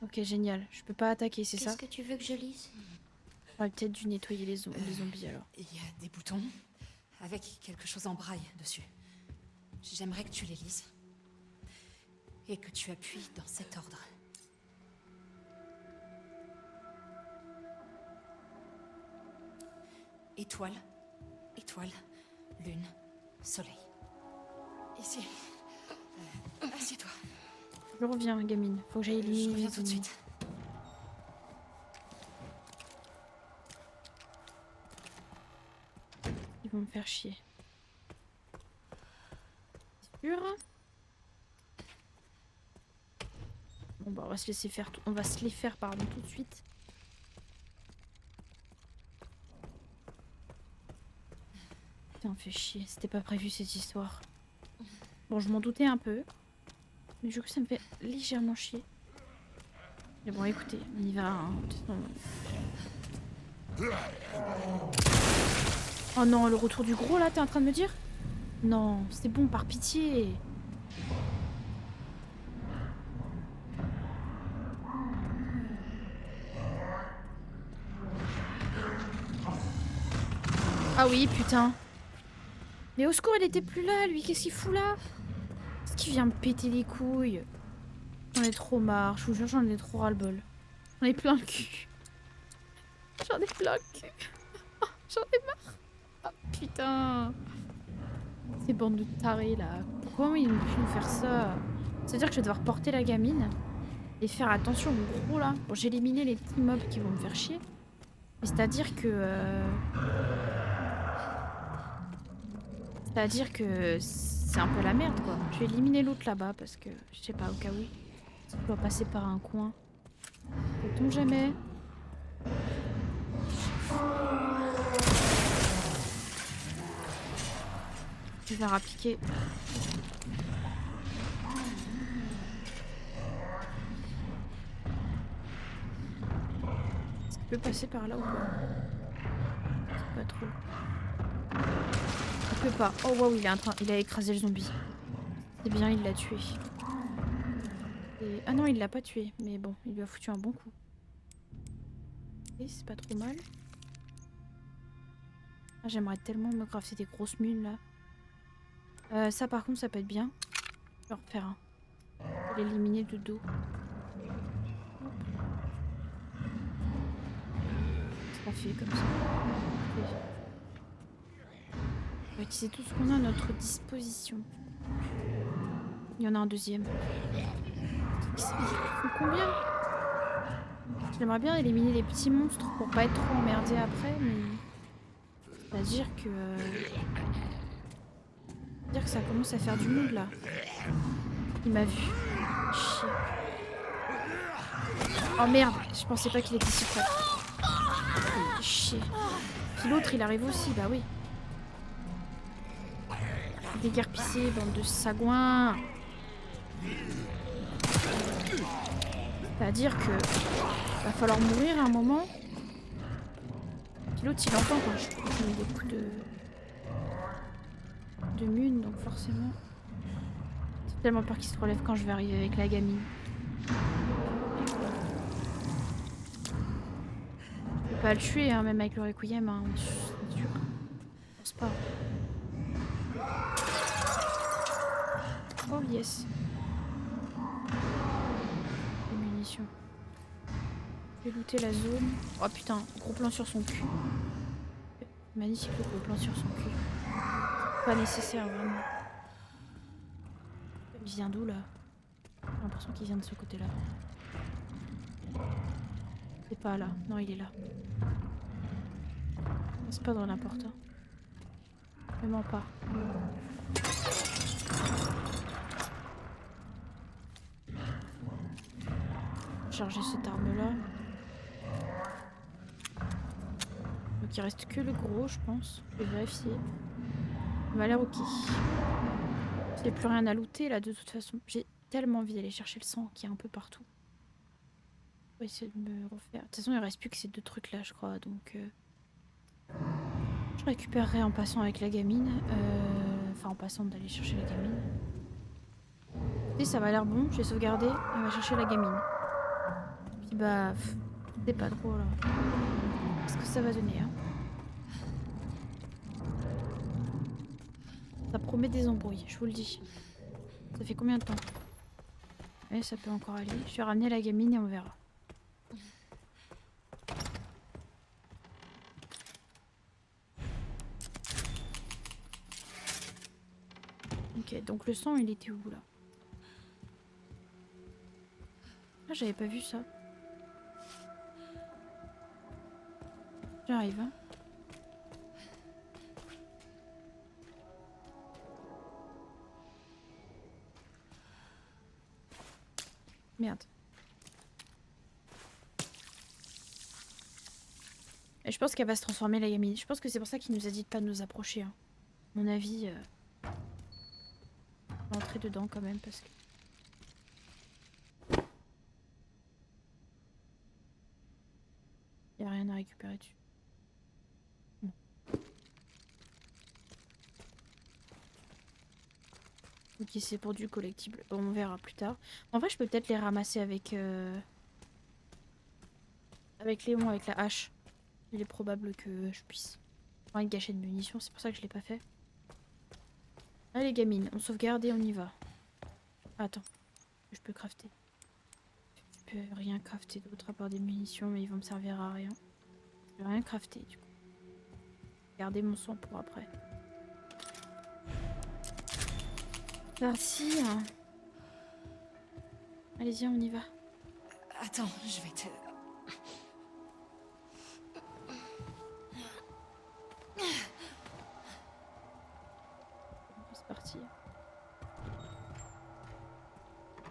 Ok, génial. Je peux pas attaquer, c'est ça? Qu'est-ce que tu veux que je lise? J'aurais peut-être dû nettoyer les zombies alors. Il y a des boutons avec quelque chose en braille dessus. J'aimerais que tu les lises. Et que tu appuies dans cet ordre. Étoile, étoile, lune, soleil. Ici. Assieds-toi. Je reviens, gamine. Faut que j'aille Je éliminer reviens les tout de ennemis. suite. Ils vont me faire chier. Sûr. Bon bah on va se laisser faire on va se les faire pardon tout de suite. Putain, fait chier, c'était pas prévu cette histoire. Bon, je m'en doutais un peu. Mais du coup ça me fait légèrement chier. Mais bon écoutez, on y va. Hein. De toute façon. Oh non, le retour du gros là, t'es en train de me dire? Non, c'est bon, par pitié. Ah oui, putain. Mais au secours, il était plus là, lui. Qu'est-ce qu'il fout là? Est-ce qu'il vient me péter les couilles? J'en ai trop marre. Je vous jure, j'en ai trop ras-le-bol. J'en ai plein le cul. J'en ai plein le cul. J'en ai marre. Oh, putain. Ces bandes de tarés, là. Pourquoi ils ont pu nous faire ça? C'est-à-dire que je vais devoir porter la gamine et faire attention au gros, là. Bon, j'ai éliminé les petits mobs qui vont me faire chier. Mais c'est-à-dire que... C'est-à-dire que c'est un peu la merde, quoi. Je vais éliminer l'autre là-bas parce que, je sais pas, au cas où. Ça doit passer par un coin. Peut-on jamais? Je vais appliquer. Est-ce qu'il peut passer par là ou pas? C'est pas trop. Il peut pas. Oh waouh, il a écrasé le zombie. C'est bien, il l'a tué. Et... Ah non, il l'a pas tué. Mais bon, il lui a foutu un bon coup. Et c'est pas trop mal. Ah, j'aimerais tellement me crafter des grosses mules là. Ça par contre, ça peut être bien. Je vais en refaire un. Je vais l'éliminer de dos. C'est pas fait comme ça. On va utiliser tout ce qu'on a à notre disposition. Il y en a un deuxième. Ils font combien? J'aimerais bien éliminer les petits monstres pour pas être trop emmerdé après, mais... C'est-à-dire que... C'est-à-dire que ça commence à faire du monde, là. Il m'a vu. Chier. Oh merde, je pensais pas qu'il était si près. Chier. Puis l'autre, il arrive aussi, bah oui. Déguerpissé, bande de sagouins. C'est-à-dire que... va falloir mourir à un moment. Puis l'autre, il entend quand je mets des coups de mune, donc forcément... J'ai tellement peur qu'il se relève quand je vais arriver avec la gamine. Je peux pas le tuer, hein, même avec le requiem, hein, c'est sûr. Je pense pas. Oh yes. Des munitions. Je vais looter la zone. Oh putain, gros plan sur son cul. Magnifique le gros plan sur son cul. Pas nécessaire vraiment. Il vient d'où là? J'ai l'impression qu'il vient de ce côté là. C'est pas là. Non, il est là. C'est pas dans la porte. Hein. Vraiment pas. Charger cette arme là. Donc il reste que le gros, je pense. Je vais vérifier. Il m'a l'air ok. J'ai plus rien à looter là de toute façon. J'ai tellement envie d'aller chercher le sang qui est un peu partout. On va essayer de me refaire. De toute façon, il reste plus que ces deux trucs là, je crois. Donc je récupérerai en passant avec la gamine. Enfin, en passant d'aller chercher la gamine. Et ça m'a l'air bon. Je vais sauvegarder. On va chercher la gamine. Puis bah, c'est pas trop là. Qu'est-ce que ça va donner, hein? Ça promet des embrouilles, je vous le dis. Ça fait combien de temps? Ouais, ça peut encore aller. Je vais ramener la gamine et on verra. donc le sang, il était où, là? Ah, j'avais pas vu ça. J'arrive, hein. Merde. Et je pense qu'elle va se transformer, la gamine. Je pense que c'est pour ça qu'il nous a dit de pas nous approcher. Hein. À mon avis, on va entrer dedans quand même parce que... Il n'y a rien à récupérer dessus. Non. Ok, c'est pour du collectible. Bon, on verra plus tard. En vrai, je peux peut-être les ramasser avec... Avec Léon, avec la hache. Il est probable que je puisse. Enfin, une gâchette de munitions, c'est pour ça que je l'ai pas fait. Allez, gamine, on sauvegarde et on y va. Attends, je peux crafter. Je peux rien crafter d'autre à part des munitions, mais ils vont me servir à rien. Je vais rien crafter du coup. Garder mon sang pour après. Merci. Hein. Allez-y, on y va. Attends, je vais te... C'est parti.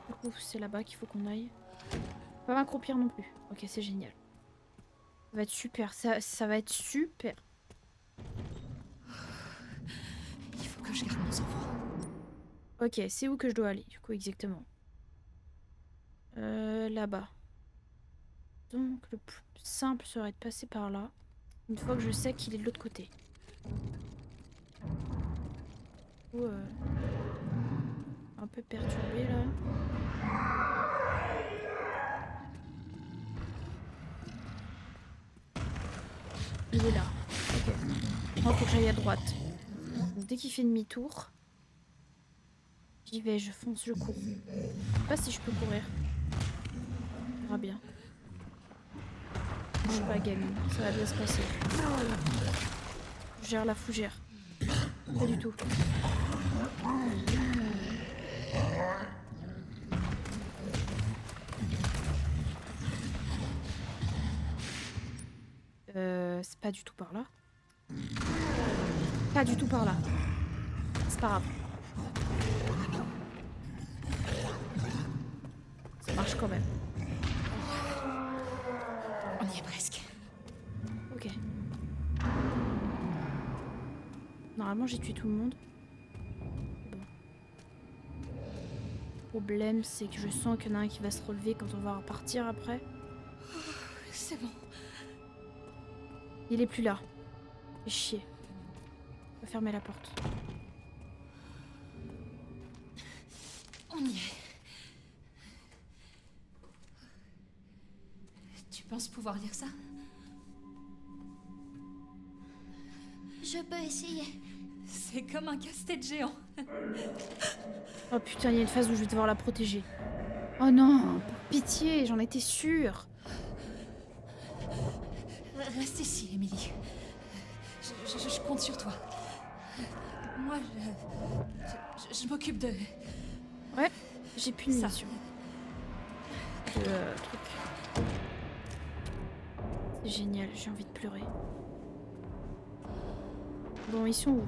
Du coup, c'est là-bas qu'il faut qu'on aille. Pas m'accroupir non plus. Ok, c'est génial. Ça va être super. Ça va être super. Il faut que je garde mon sang-froid. Ok, c'est où que je dois aller, du coup, exactement. Là-bas. Donc, le plus simple serait de passer par là. Une fois que je sais qu'il est de l'autre côté. Un peu perturbé, là. Il est là. Ok. Moi, faut que j'aille à droite. Donc, dès qu'il fait demi-tour, j'y vais, je fonce, je cours. Je sais pas si je peux courir. On verra bien. Je suis pas gamine, ça va bien se passer. Je gère la fougère. Pas du tout. C'est pas du tout par là. Pas du tout par là. C'est pas grave. Ça marche quand même. On y est presque. Ok. Normalement, j'ai tué tout le monde. Bon. Le problème, c'est que je sens qu'il y en a un qui va se relever quand on va repartir après. C'est bon. Il est plus là. Fait chier. On va fermer la porte. On y est. Tu penses pouvoir lire ça? Je peux essayer. C'est comme un casse-tête géant. Oh putain, il y a une phase où je vais devoir la protéger. Oh non, pitié, j'en étais sûre. Reste ici, Emily. Je compte sur toi. Moi, je m'occupe de... Ouais, j'ai plus de Ça. munitions. Truc. C'est génial, j'ai envie de pleurer. Bon, ils sont où?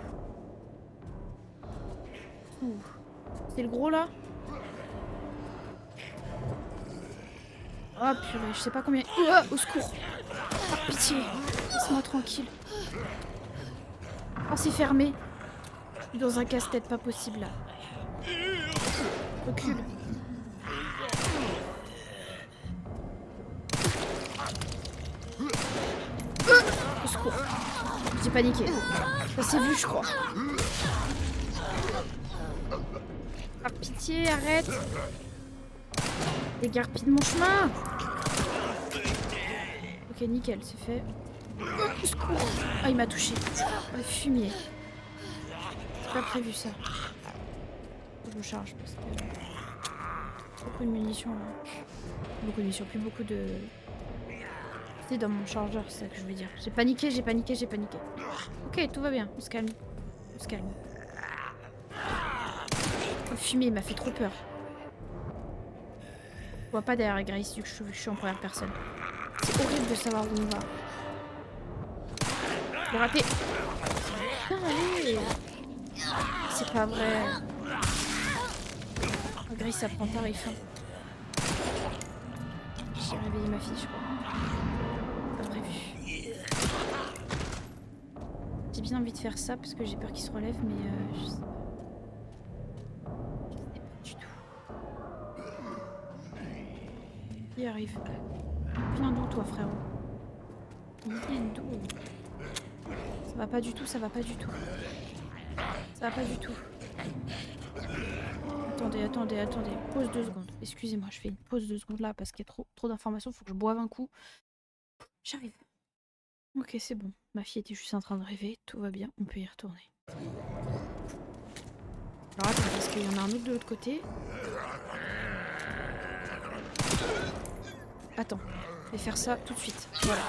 Ils sont où? C'est le gros là? Oh purée, je sais pas combien... au secours! Oh, pitié, laisse-moi tranquille. Oh, c'est fermé. Je suis dans un casse-tête pas possible là. Recule. Au secours. J'ai paniqué. Ça s'est vu, je crois. Par pitié, arrête. Dégarpille de mon chemin. Ok, nickel, c'est fait. Au secours. Ah, il m'a touché. Le fumier. J'ai pas prévu ça. Je me charge parce que... Beaucoup de munitions là. Beaucoup de munitions, plus beaucoup de... C'est dans mon chargeur, c'est ça que je veux dire. J'ai paniqué, j'ai paniqué, j'ai paniqué. Ok, tout va bien, on se calme. On se calme. Le fumier, il m'a fait trop peur. Je vois pas derrière Grace, vu que je suis en première personne. C'est horrible de savoir où on va. J'ai raté. Putain, allez. C'est pas vrai. Oh, Grace, ça prend tarif. Hein. J'ai réveillé ma fille, je crois. Pas prévu. J'ai bien envie de faire ça parce que j'ai peur qu'il se relève, mais je sais pas. Je sais pas du tout. Il arrive. Viens d'où, toi, frérot? Viens d'où? Ça va pas du tout, ça va pas du tout. Ça va pas du tout. Attendez. Pause 2 secondes. Excusez-moi, je fais une pause 2 secondes là parce qu'il y a trop d'informations. Faut que je boive un coup. J'arrive. Ok, c'est bon. Ma fille était juste en train de rêver. Tout va bien. On peut y retourner. Alors attends, parce qu'il y en a un autre de l'autre côté. Attends. Je vais faire ça tout de suite. Voilà.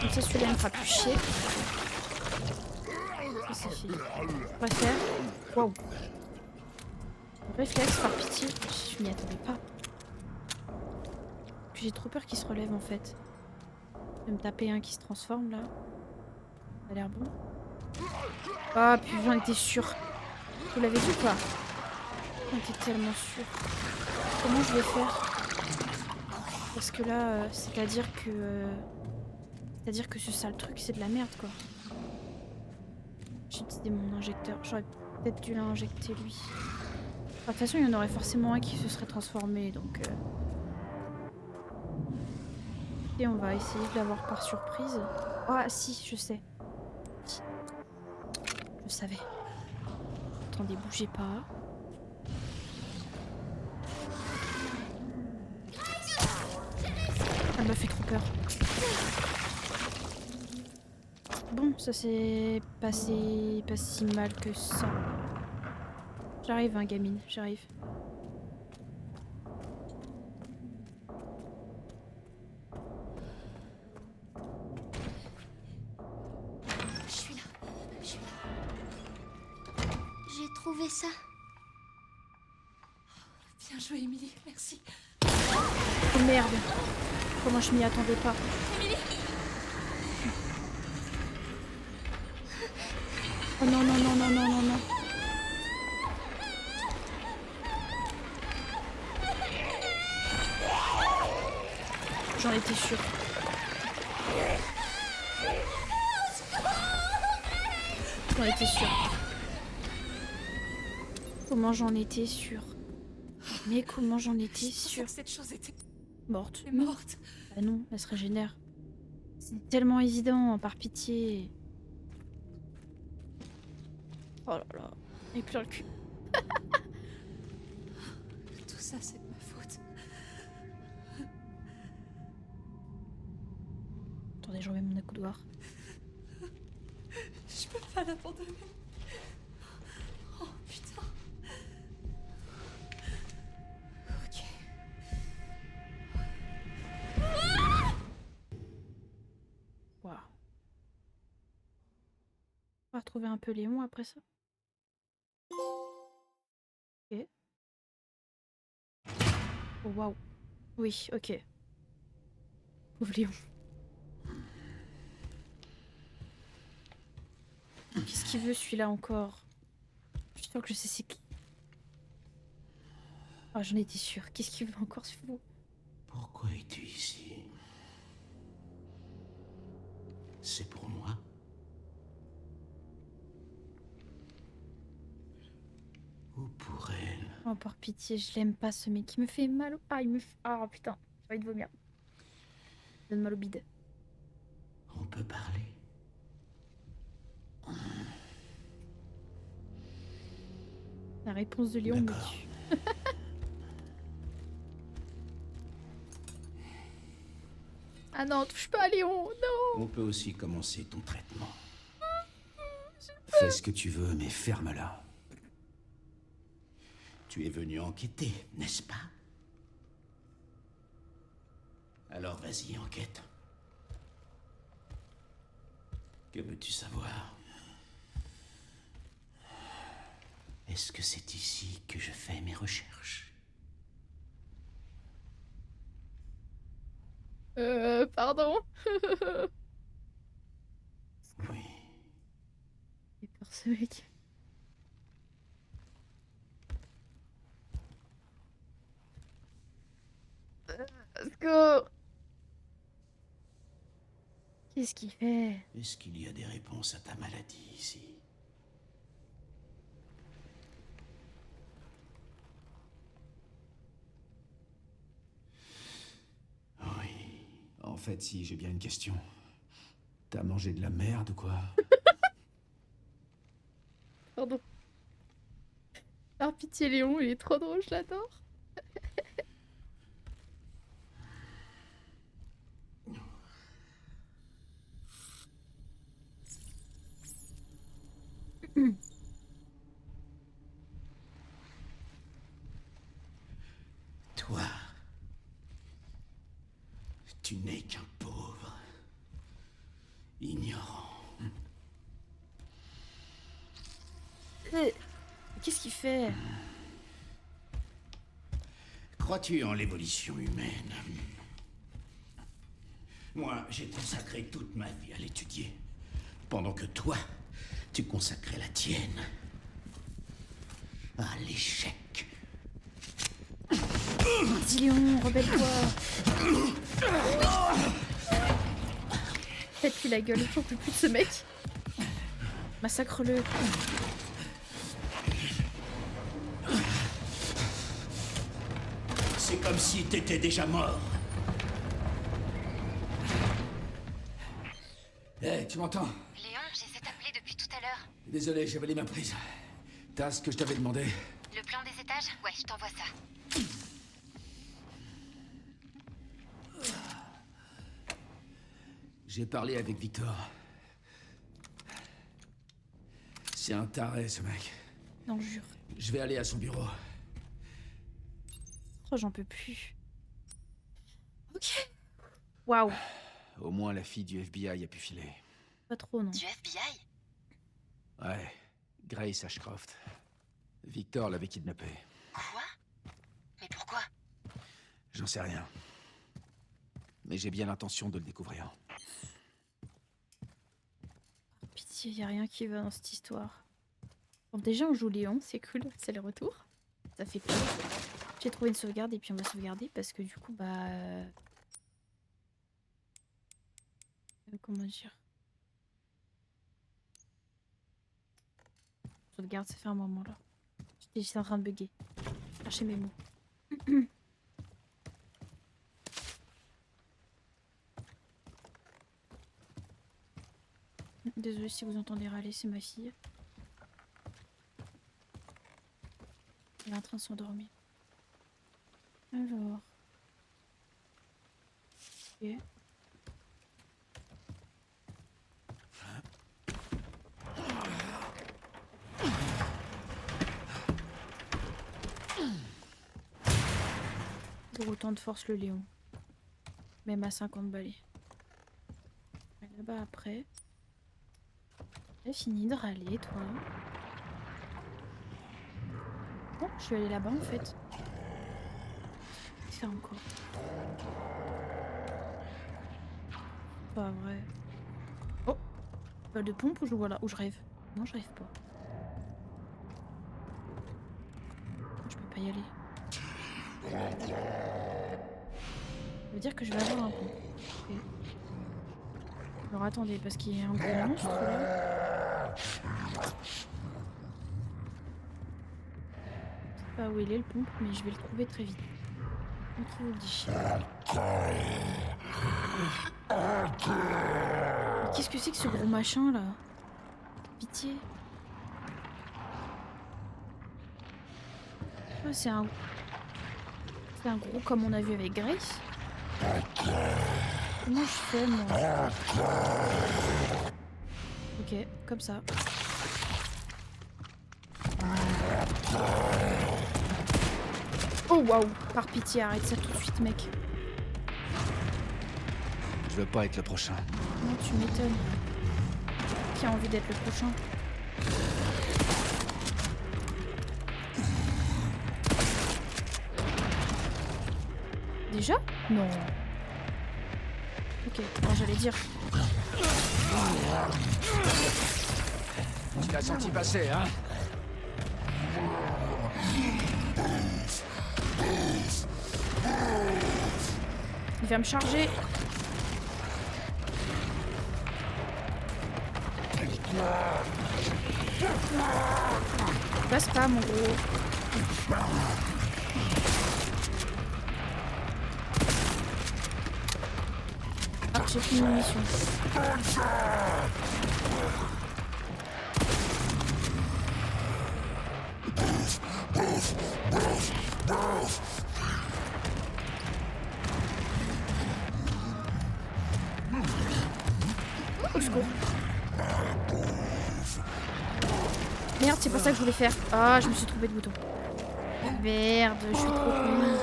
Comme ça, celui-là, il me fera plus chier. Ça, c'est fait. Je préfère. Waouh. Réflexe, par pitié. Je m'y attendais pas. Puis j'ai trop peur qu'il se relève en fait. Je vais me taper un qui se transforme là. Ça a l'air bon. Ah, puis j'en étais sûre. Vous l'avez vu ou pas? J'en étais tellement sûre. Comment je vais faire? Parce que là, c'est-à-dire que ce sale truc, c'est de la merde quoi. J'ai utilisé mon injecteur. J'aurais peut-être dû l'injecter lui. Enfin, de toute façon, il y en aurait forcément un qui se serait transformé donc. Et on va essayer de l'avoir par surprise. Ah si, je sais. Je savais. Attendez, bougez pas. Elle m'a fait trop peur. Bon, ça s'est passé pas si mal que ça. J'arrive, hein, gamine, j'arrive. Je suis là. J'ai trouvé ça. Bien joué, Emily, merci. Oh merde. Comment je m'y attendais pas. Emily! Oh non, non, non, non, non, non, non. J'en étais sûre. J'en étais sûre. Comment j'en étais sûre? Mais comment j'en étais Je pensais sûre? que cette chose était Morte. morte. Bah non, elle se régénère. C'est tellement évident, par pitié. Oh là là, il pleure le cul. Tout ça, c'est de ma faute. Attendez, je remets mon accoudoir. Je peux pas l'abandonner. Oh putain. Ok. Waouh. On va retrouver un peu Léon après ça. Ok. Oh waouh. Oui, ok. Pauvre Léon. Qu'est-ce qu'il veut celui-là encore? Je suis sûre que je sais c'est qui. Ah, j'en étais sûre. Qu'est-ce qu'il veut encore ce fou? Pourquoi es-tu ici? C'est pour moi? Ou pour elle? Oh, par pitié, je l'aime pas ce mec. Il me fait mal. Ah, il me fait. Ah, putain. J'ai envie de vomir. Il donne mal au bide. On peut parler? La réponse de Léon me D'accord. tue. Ah non, touche pas à Léon, non. On peut aussi commencer ton traitement. Fais ce que tu veux, mais ferme-la. Tu es venu enquêter, n'est-ce pas? Alors vas-y, enquête. Que veux-tu savoir? Est-ce que c'est ici que je fais mes recherches? Pardon. Oui. J'ai peur ce mec. Let's go. Qu'est-ce qu'il fait? Est-ce qu'il y a des réponses à ta maladie ici? Oui. En fait, si, j'ai bien une question. T'as mangé de la merde ou quoi? Pardon. Par pitié Léon, il est trop drôle, je l'adore. Toi, tu n'es qu'un pauvre, ignorant. Qu'est-ce qu'il fait? Crois-tu en l'évolution humaine? Moi, j'ai consacré toute ma vie à l'étudier, pendant que toi, tu consacrais la tienne à l'échec. Vas-y Léon, rebelle-toi. Pète-lui la gueule, j'en peux plus de ce mec. Massacre-le. C'est comme si t'étais déjà mort. Hé, tu m'entends? Léon, j'essaie de t'appeler depuis tout à l'heure. Désolé, j'ai volé ma prise. T'as ce que je t'avais demandé? Le plan des étages? Ouais, je t'envoie ça. J'ai parlé avec Victor. C'est un taré, ce mec. Non, jure. Je vais aller à son bureau. Oh, j'en peux plus. Ok. Waouh. Au moins, la fille du FBI a pu filer. Pas trop, non. Du FBI? Ouais, Grace Ashcroft. Victor l'avait kidnappée. Quoi? Mais pourquoi? J'en sais rien. Mais j'ai bien l'intention de le découvrir. Pitié, y a rien qui va dans cette histoire. Bon, déjà, on joue Léon, c'est cool, c'est le retour. Ça fait plaisir. J'ai trouvé une sauvegarde et puis on va sauvegarder parce que du coup, bah. Comment dire? Sauvegarde, ça fait un moment là. J'étais en train de bugger. Chercher mes mots. Désolée si vous entendez râler, c'est ma fille. Elle est en train de s'endormir. Alors. Ok. Pour autant de force le Léon. Même à 50 balais. Là-bas après. T'as fini de râler, toi. Bon, je suis allée là-bas en fait. C'est encore. Pas vrai. Oh, balle de pompe ou je rêve? Non, je rêve pas. Je peux pas y aller. Ça veut dire que je vais avoir un pont. Ok. Alors attendez, parce qu'il y a un gros monstre là. Je sais pas où il est le pompe, mais je vais le trouver très vite. Donc il vous le dit. Mais qu'est-ce que c'est que ce gros machin là? Pitié. Ah, c'est un gros comme on a vu avec Grace. Comment je fais moi? Ok, comme ça. Oh waouh! Par pitié, arrête ça tout de suite, mec. Je veux pas être le prochain. Non, tu m'étonnes. Qui a envie d'être le prochain? Déjà? Non. Ok, bon, j'allais dire. Tu l'as senti passer, hein? Il va me charger. Passe pas, mon gros. Ah, j'ai plus de munitions. Au secours. Merde, c'est pas ça que je voulais faire. Ah, je me suis trompée de bouton. Merde, je suis trop con.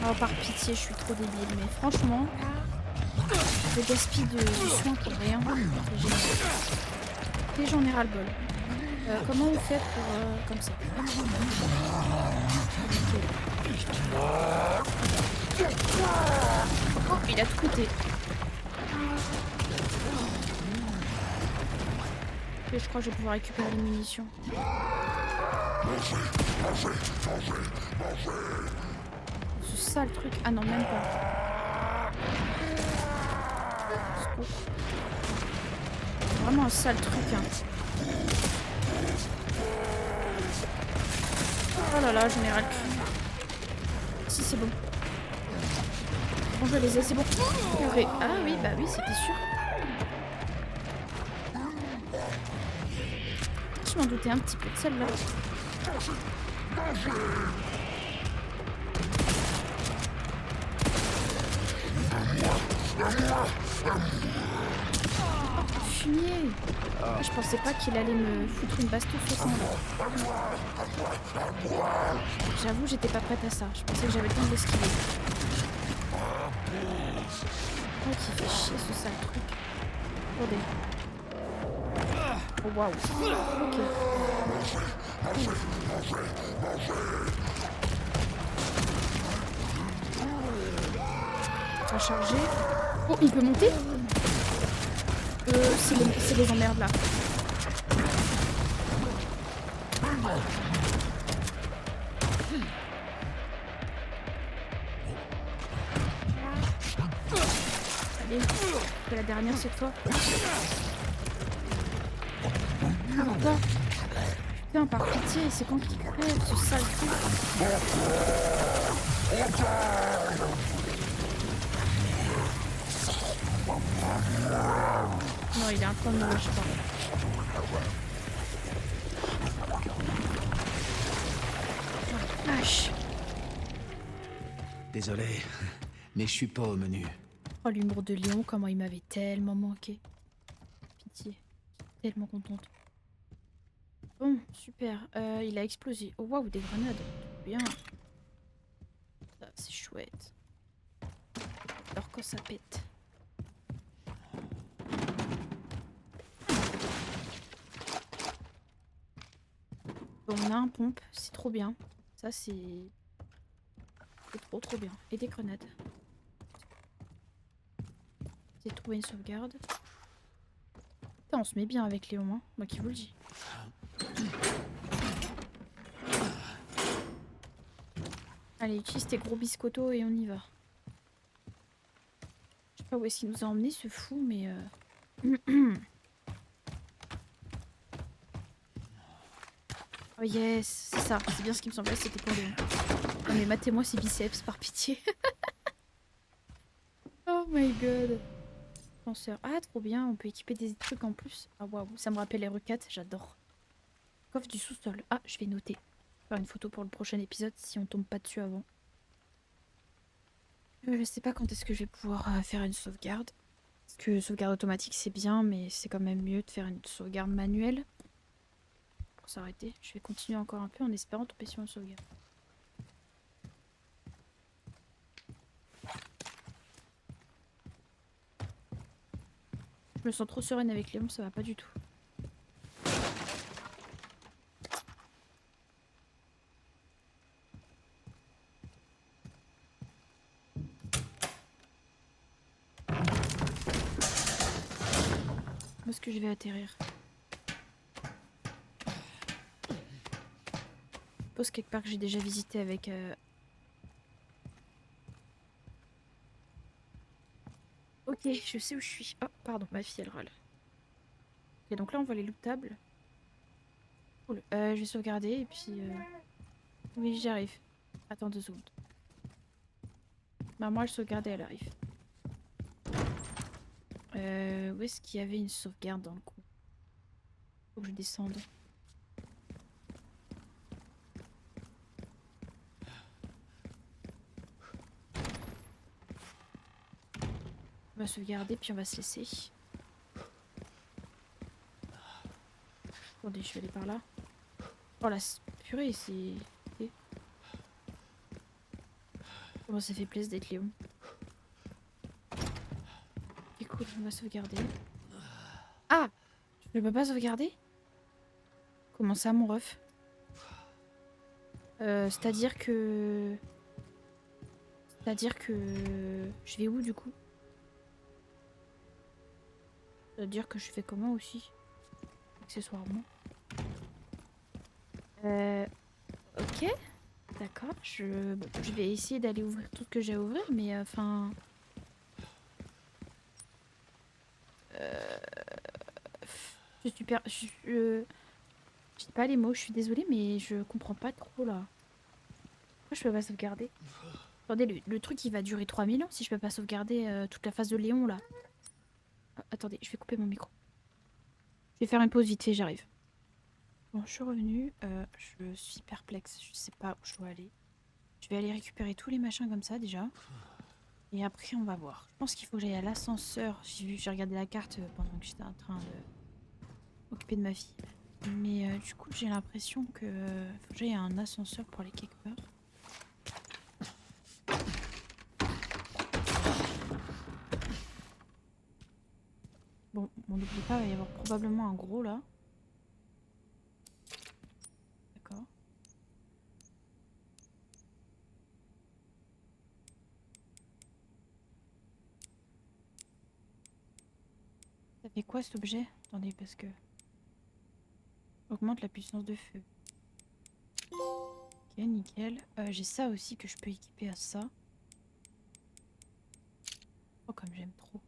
Oh, par pitié, je suis trop débile. Mais franchement, le gaspille du soin pour rien. C'est génial. Et j'en ai ras-le-bol. Comment on fait pour... comme ça. Oh, il a tout coûté. Et je crois que je vais pouvoir récupérer les munitions. Ce sale truc. Ah non, même pas. C'est vraiment un sale truc, hein. Oh là là, j'en ai ras le cul. Si, c'est bon. Bon, je les ai, c'est bon. Purée. Ah oui, bah oui, c'était sûr. Je m'en doutais un petit peu de celle-là. Fumier. Je pensais pas qu'il allait me foutre une baston sur son dos. J'avoue, j'étais pas prête à ça. Je pensais que j'avais le temps de l'esquiver. Oh, qui fait chier ce sale truc. Attendez. Oh, waouh. Ok. On va charger. Oh, il peut monter? C'est les emmerdes là. Allez, c'est la dernière cette fois. Ah, pas. Putain, par pitié, c'est quand qu'il crève ce sale truc. Non, il est un peu moche, je crois. Vache. Désolé, mais je suis pas au menu. Oh, l'humour de Léon, comment il m'avait tellement manqué. Pitié. Tellement contente. Bon, super. Il a explosé. Oh, waouh, des grenades. Bien. Ça, c'est chouette. Alors quand ça pète. Bon, on a un pompe. C'est trop bien. Ça, c'est... C'est trop bien. Et des grenades. J'ai trouvé une sauvegarde. Putain, on se met bien avec Léon, hein. Moi qui vous le dis. Allez, utilise tes gros biscottos et on y va. Je sais pas où est-ce qu'il nous a emmené ce fou, mais... Oh yes, c'est ça. C'est bien ce qui me semblait, c'était pour Léon. Non mais matez-moi ces biceps, par pitié. Oh my god. Penseur. Ah, trop bien, on peut équiper des trucs en plus. Ah waouh, ça me rappelle les RE4, j'adore. Coffre du sous-sol. Ah, je vais noter. Faire une photo pour le prochain épisode si on tombe pas dessus avant. Je sais pas quand est-ce que je vais pouvoir faire une sauvegarde. Parce que sauvegarde automatique c'est bien, mais c'est quand même mieux de faire une sauvegarde manuelle. Pour s'arrêter. Je vais continuer encore un peu en espérant tomber sur une sauvegarde. Je me sens trop sereine avec Léon, ça va pas du tout. Où est-ce que je vais atterrir? Je suppose quelque part que j'ai déjà visité avec... Ok, je sais où je suis. Oh, pardon, ma fille, elle râle. Ok, donc là, on voit les loups de table. Cool. Je vais sauvegarder et puis... Oui, j'y arrive. Attends 2 secondes. Bah, moi, je sauvegarde et elle arrive. Où est-ce qu'il y avait une sauvegarde dans le coup? Faut que je descende. On va sauvegarder puis on va se laisser. Attendez, je vais aller par là. Oh la purée, c'est... Ok. Comment ça fait plaisir d'être Léon. Ok, cool, on va sauvegarder. Ah! Je peux pas sauvegarder? Comment ça, mon ref? C'est-à-dire que... C'est-à-dire que... Je vais où, du coup? C'est-à-dire que je fais comment, aussi? Accessoirement. Ok. D'accord. Je vais essayer d'aller ouvrir tout ce que j'ai à ouvrir, mais enfin... je suis super... J'ai pas les mots, je suis désolée, mais je comprends pas trop, là. Pourquoi je peux pas sauvegarder? Attendez, le truc, il va durer 3000 ans si je peux pas sauvegarder toute la phase de Léon, là. Ah, attendez, je vais couper mon micro. Je vais faire une pause vite fait, j'arrive. Bon, je suis revenue. Je suis perplexe. Je sais pas où je dois aller. Je vais aller récupérer tous les machins comme ça, déjà. Et après, on va voir. Je pense qu'il faut que j'aille à l'ascenseur. J'ai regardé la carte pendant que j'étais en train de m'occuper de ma fille. Mais du coup, j'ai l'impression que faut que j'aille à un ascenseur pour aller quelque part. Bon, on n'oublie pas, il va y avoir probablement un gros là. D'accord. Ça fait quoi cet objet? Attendez, parce que... Augmente la puissance de feu. Ok, nickel. J'ai ça aussi que je peux équiper à ça. Oh, comme j'aime trop.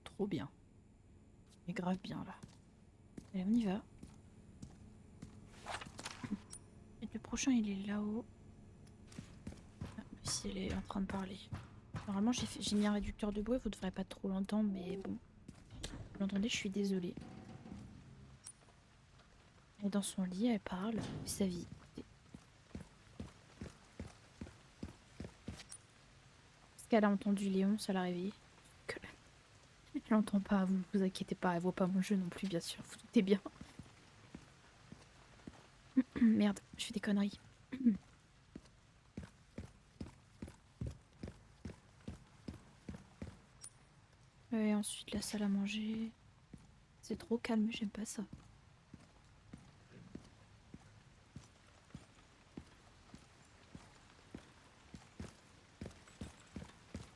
Trop bien. Mais grave bien là. Allez, on y va. Et le prochain, il est là-haut. Ah, si elle est en train de parler. Normalement, j'ai mis un réducteur de bruit, vous devrez pas trop l'entendre, mais bon. Vous l'entendez, je suis désolée. Elle est dans son lit, elle parle. C'est sa vie. Écoutez. Est-ce qu'elle a entendu Léon, ça l'a réveillée? Elle l'entend pas, vous inquiétez pas, elle voit pas mon jeu non plus, bien sûr, vous doutez bien. Merde, je fais des conneries. Et ensuite la salle à manger. C'est trop calme, j'aime pas ça.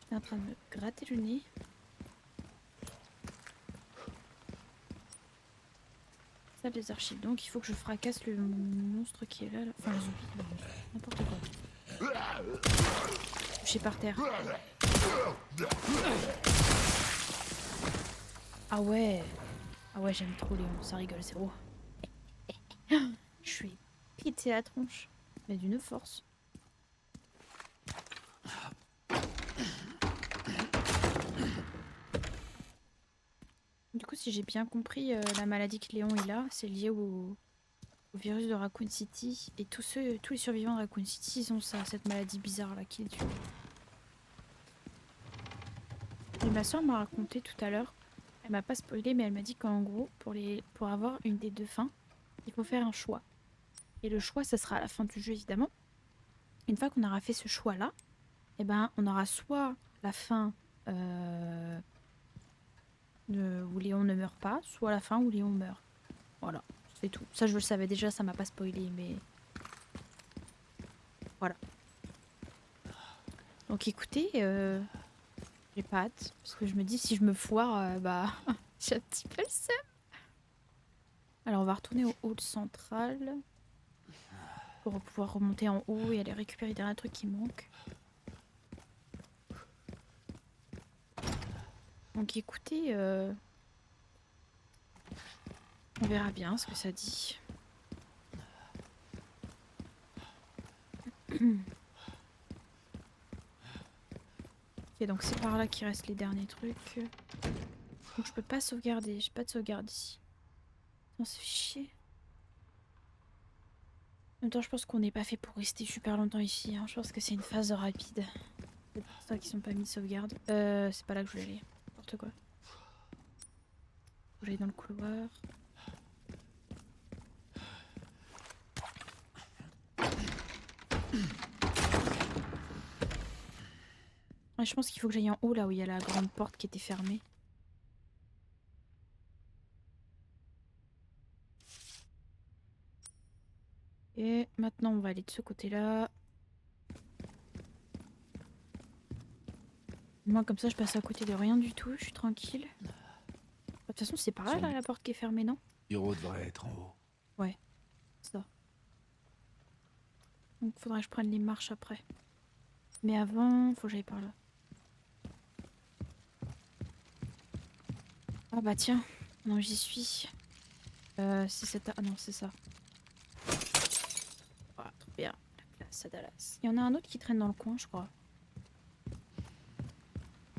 Je suis en train de me gratter le nez. Salle des archives, donc il faut que je fracasse le monstre qui est là. Enfin, le zombie, n'importe quoi. Touché par terre. Ah ouais. Ah ouais, j'aime trop Léon, ça rigole, c'est gros. Je suis pété la tronche. Mais d'une force. Du coup, si j'ai bien compris, la maladie que Léon il a, c'est lié au virus de Raccoon City. Et tous les survivants de Raccoon City, ils ont ça, cette maladie bizarre là qui les tue. Et ma soeur m'a raconté tout à l'heure, elle m'a pas spoilé, mais elle m'a dit qu'en gros, pour avoir une des deux fins, il faut faire un choix. Et le choix, ça sera à la fin du jeu évidemment. Une fois qu'on aura fait ce choix-là, eh ben, on aura soit la fin où Léon ne meurt pas, soit la fin où Léon meurt. Voilà, c'est tout. Ça, je le savais déjà, ça m'a pas spoilé, mais... Voilà. Donc écoutez, J'ai pas hâte. Parce que je me dis, si je me foire, bah, j'ai un petit peu le seum. Alors, on va retourner au hall central. Pour pouvoir remonter en haut et aller récupérer les derniers trucs qui manquent. Donc, écoutez, on verra bien ce que ça dit. Ok, donc c'est par là qu'il reste les derniers trucs. Donc je peux pas sauvegarder, j'ai pas de sauvegarde ici. Non, c'est chier. En même temps, je pense qu'on n'est pas fait pour rester super longtemps ici. Hein. Je pense que c'est une phase rapide. C'est pour ça qu'ils sont pas mis de sauvegarde. C'est pas là que je voulais aller. N'importe quoi. Faut que j'aille dans le couloir. Ouais, je pense qu'il faut que j'aille en haut là où il y a la grande porte qui était fermée. Et maintenant on va aller de ce côté-là. Moi comme ça je passe à côté de rien du tout, je suis tranquille. De toute façon c'est par là, là la porte qui est fermée, non? Le bureau devrait être en haut. Ouais, ça. Donc faudrait que je prenne les marches après. Mais avant, faut que j'aille par là. Ah bah tiens, non j'y suis. C'est cette... Ah non c'est ça. Ah, trop bien, la classe à Dallas. Il y en a un autre qui traîne dans le coin je crois.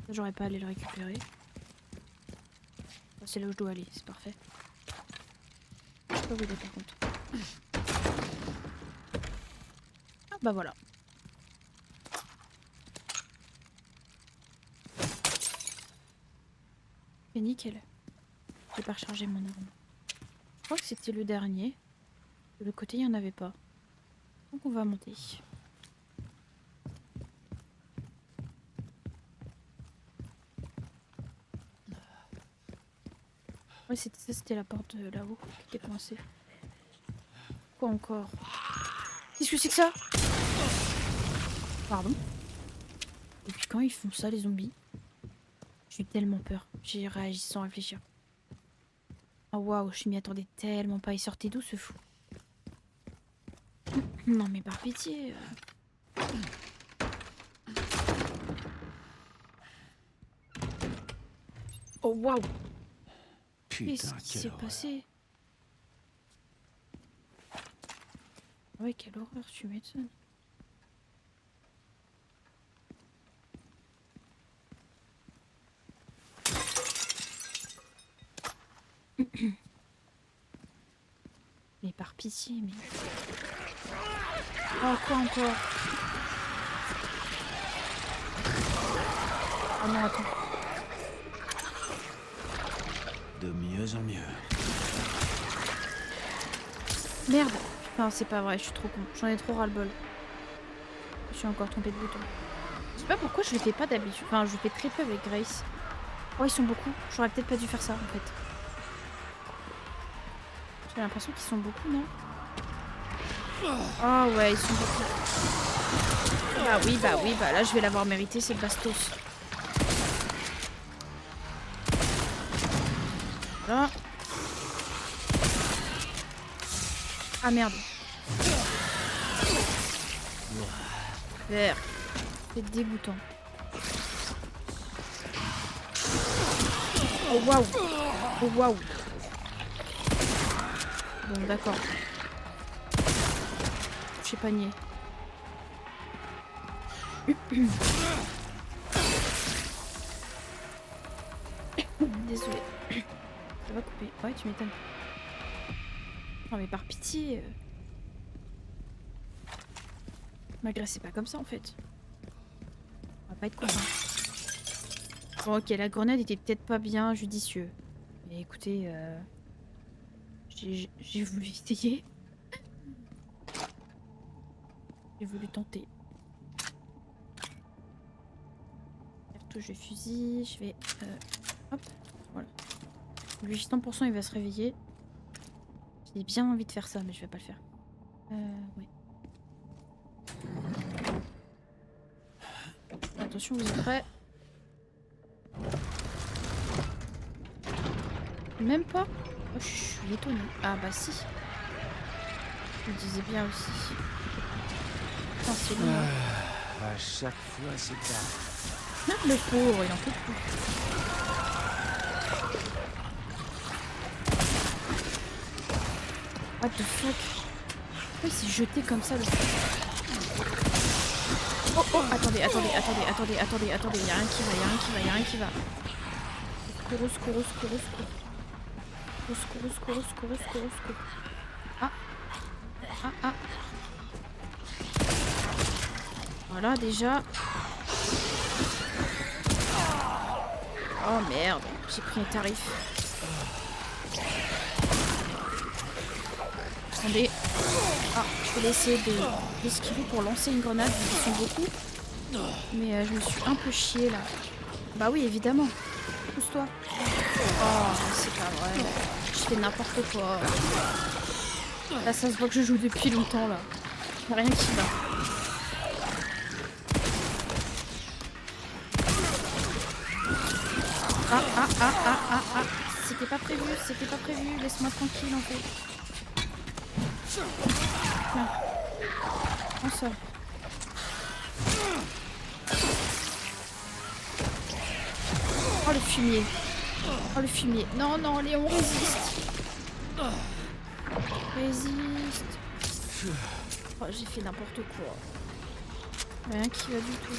J'aurais pas à aller le récupérer. Oh, c'est là où je dois aller, c'est parfait. Je sais pas où il est par contre. Ah bah voilà. C'est nickel. J'ai pas rechargé mon arme. Je crois que c'était le dernier. De l'autre côté, il n'y en avait pas. Donc on va monter. Ouais, c'était la porte de là-haut qui était coincée. Quoi encore? Qu'est-ce que c'est que ça? Pardon? Depuis quand ils font ça, les zombies? J'ai eu tellement peur. J'ai réagi sans réfléchir. Oh waouh, je m'y attendais tellement pas. Il sortait d'où ce fou? Non mais par pitié. Oh waouh! Qu'est-ce Putain, qui quelle s'est horreur. passé? Ouais, quelle horreur, tu m'étonnes. Mais par pitié, mais... Oh, quoi encore? Oh non, attends. De mieux en mieux. Merde! Non, c'est pas vrai, je suis trop con. J'en ai trop ras-le-bol. Je suis encore trompée de bouton. Je sais pas pourquoi je le fais pas d'habitude. Enfin, je le fais très peu avec Grace. Oh, ils sont beaucoup. J'aurais peut-être pas dû faire ça, en fait. J'ai l'impression qu'ils sont beaucoup, non? Ah ouais, ils sont beaucoup. Bah oui, bah là, je vais l'avoir mérité, c'est bastos. Voilà. Ah merde. Vert. C'est dégoûtant. Oh waouh. Oh waouh. Bon d'accord. J'ai pas nié. Désolée. Ça va couper. Ouais, tu m'étonnes. Non mais par pitié. M'agressez pas comme ça en fait. On va pas être contents. Bon ok, la grenade était peut-être pas bien judicieux. Mais écoutez, j'ai voulu essayer. J'ai voulu tenter. Cartouche de fusil, je vais... hop, voilà. Lui 100% il va se réveiller. J'ai bien envie de faire ça, mais je vais pas le faire. Ouais. Attention, vous êtes prêts? Même pas? Oh, je suis étonnée. Ah bah si. Je me disais bien aussi. Putain, c'est long. Hein. À chaque fois, c'est pareil. Ah, le pauvre, il en peut plus. What the fuck? Pourquoi il s'est jeté comme ça le... Oh oh, attendez, y'a rien qui va, y'a rien qui va. Secours, secours, secours, secours. Secours, secours, secours, secours, secours. Ah. Ah, ah. Voilà, déjà. Oh merde, j'ai pris un tarif. Attendez. Ah, je vais essayer d'esquiver pour lancer une grenade, ils sont beaucoup. Mais je me suis un peu chiée là. Bah oui, évidemment. Pousse-toi. Oh, c'est pas vrai. Je fais n'importe quoi. Là, ça se voit que je joue depuis longtemps là. Y'a rien qui va. Ah, ah, ah, ah, ah, ah. C'était pas prévu, laisse-moi tranquille en fait. Tiens. Prends ça. Oh le fumier. Oh le fumier. Non, non, Léon, résiste. Résiste. Oh, j'ai fait n'importe quoi. Rien qui va du tout.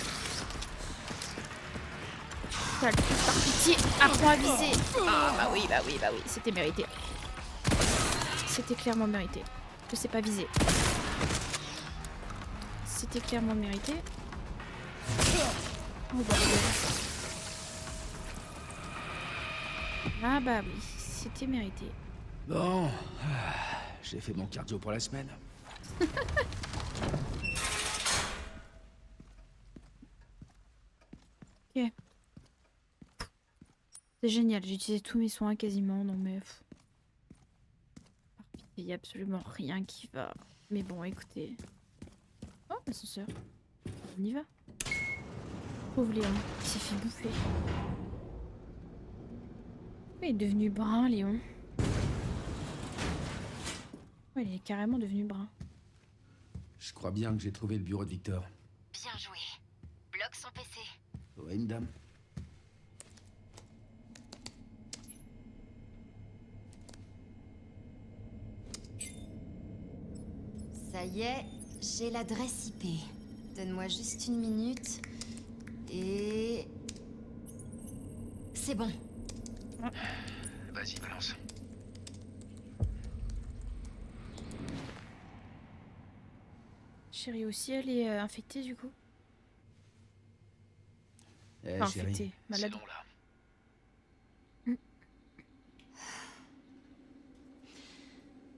T'as le truc par pitié. Apprends à viser. Ah bah oui, bah oui, bah oui. C'était mérité. C'était clairement mérité. Je sais pas viser. C'était clairement mérité. Oh bah oui. Ah bah oui, c'était mérité. Bon, j'ai fait mon cardio pour la semaine. Ok. C'est génial, j'ai utilisé tous mes soins quasiment, non mais... Il n'y a absolument rien qui va. Mais bon, écoutez... Oh, l'ascenseur. On y va. Pauvre Léon, il s'est fait bouffer. Il est devenu brun, Léon. Ouais, il est carrément devenu brun. Je crois bien que j'ai trouvé le bureau de Victor. Bien joué. Bloque son PC. Oui, madame. Ça y est, j'ai l'adresse IP. Donne-moi juste une minute. Et... c'est bon. Vas-y, balance. Chérie aussi, elle est infectée du coup. Eh, Enfin, chérie, infectée, malade. c'est bon, là.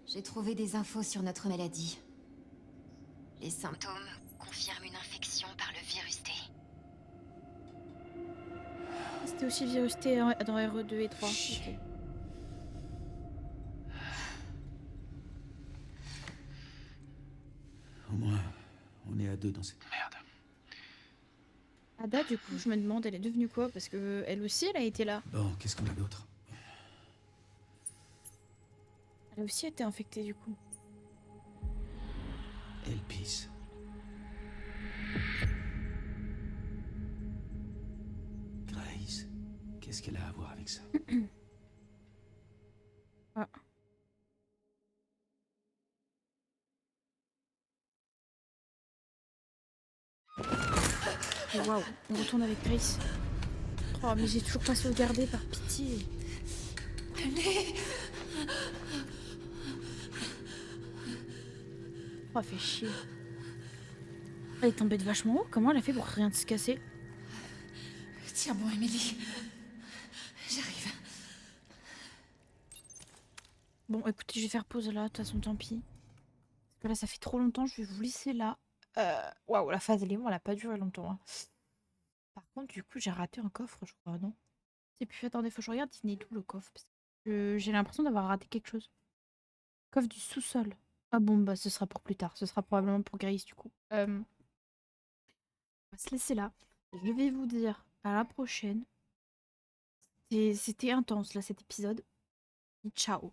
J'ai trouvé des infos sur notre maladie. Les symptômes. Symptômes confirment une infection par le virus T. C'était aussi le virus T dans RE2 et 3. Chut. Ok. Au moins, on est à deux dans cette merde. Ada, du coup, je me demande, elle est devenue quoi? Parce que elle aussi, elle a été là. Bon, qu'est-ce qu'on a d'autre? Elle a aussi été infectée du coup. Elpis. Grace, qu'est-ce qu'elle a à voir avec ça? Ah. Oh, waouh, on retourne avec Grace. Oh, mais j'ai toujours pas sauvegardé, par pitié. Oh, fait chier. Elle est tombée de vachement haut. Comment elle a fait pour rien de se casser? Tiens bon, Emily. J'arrive. Bon, écoutez, je vais faire pause là. De toute façon, tant pis. Parce que là, ça fait trop longtemps. Je vais vous laisser là. Waouh, la phase Léon, elle a pas duré longtemps. Hein. Par contre, du coup, j'ai raté un coffre, je crois, non? C'est plus. Attendez, faut que je regarde. Il venait d'où le coffre? Parce que j'ai l'impression d'avoir raté quelque chose. Coffre du sous-sol. Ah bon, bah ce sera pour plus tard. Ce sera probablement pour Grace, du coup. On va se laisser là. Je vais vous dire à la prochaine. C'était intense, là, cet épisode. Ciao.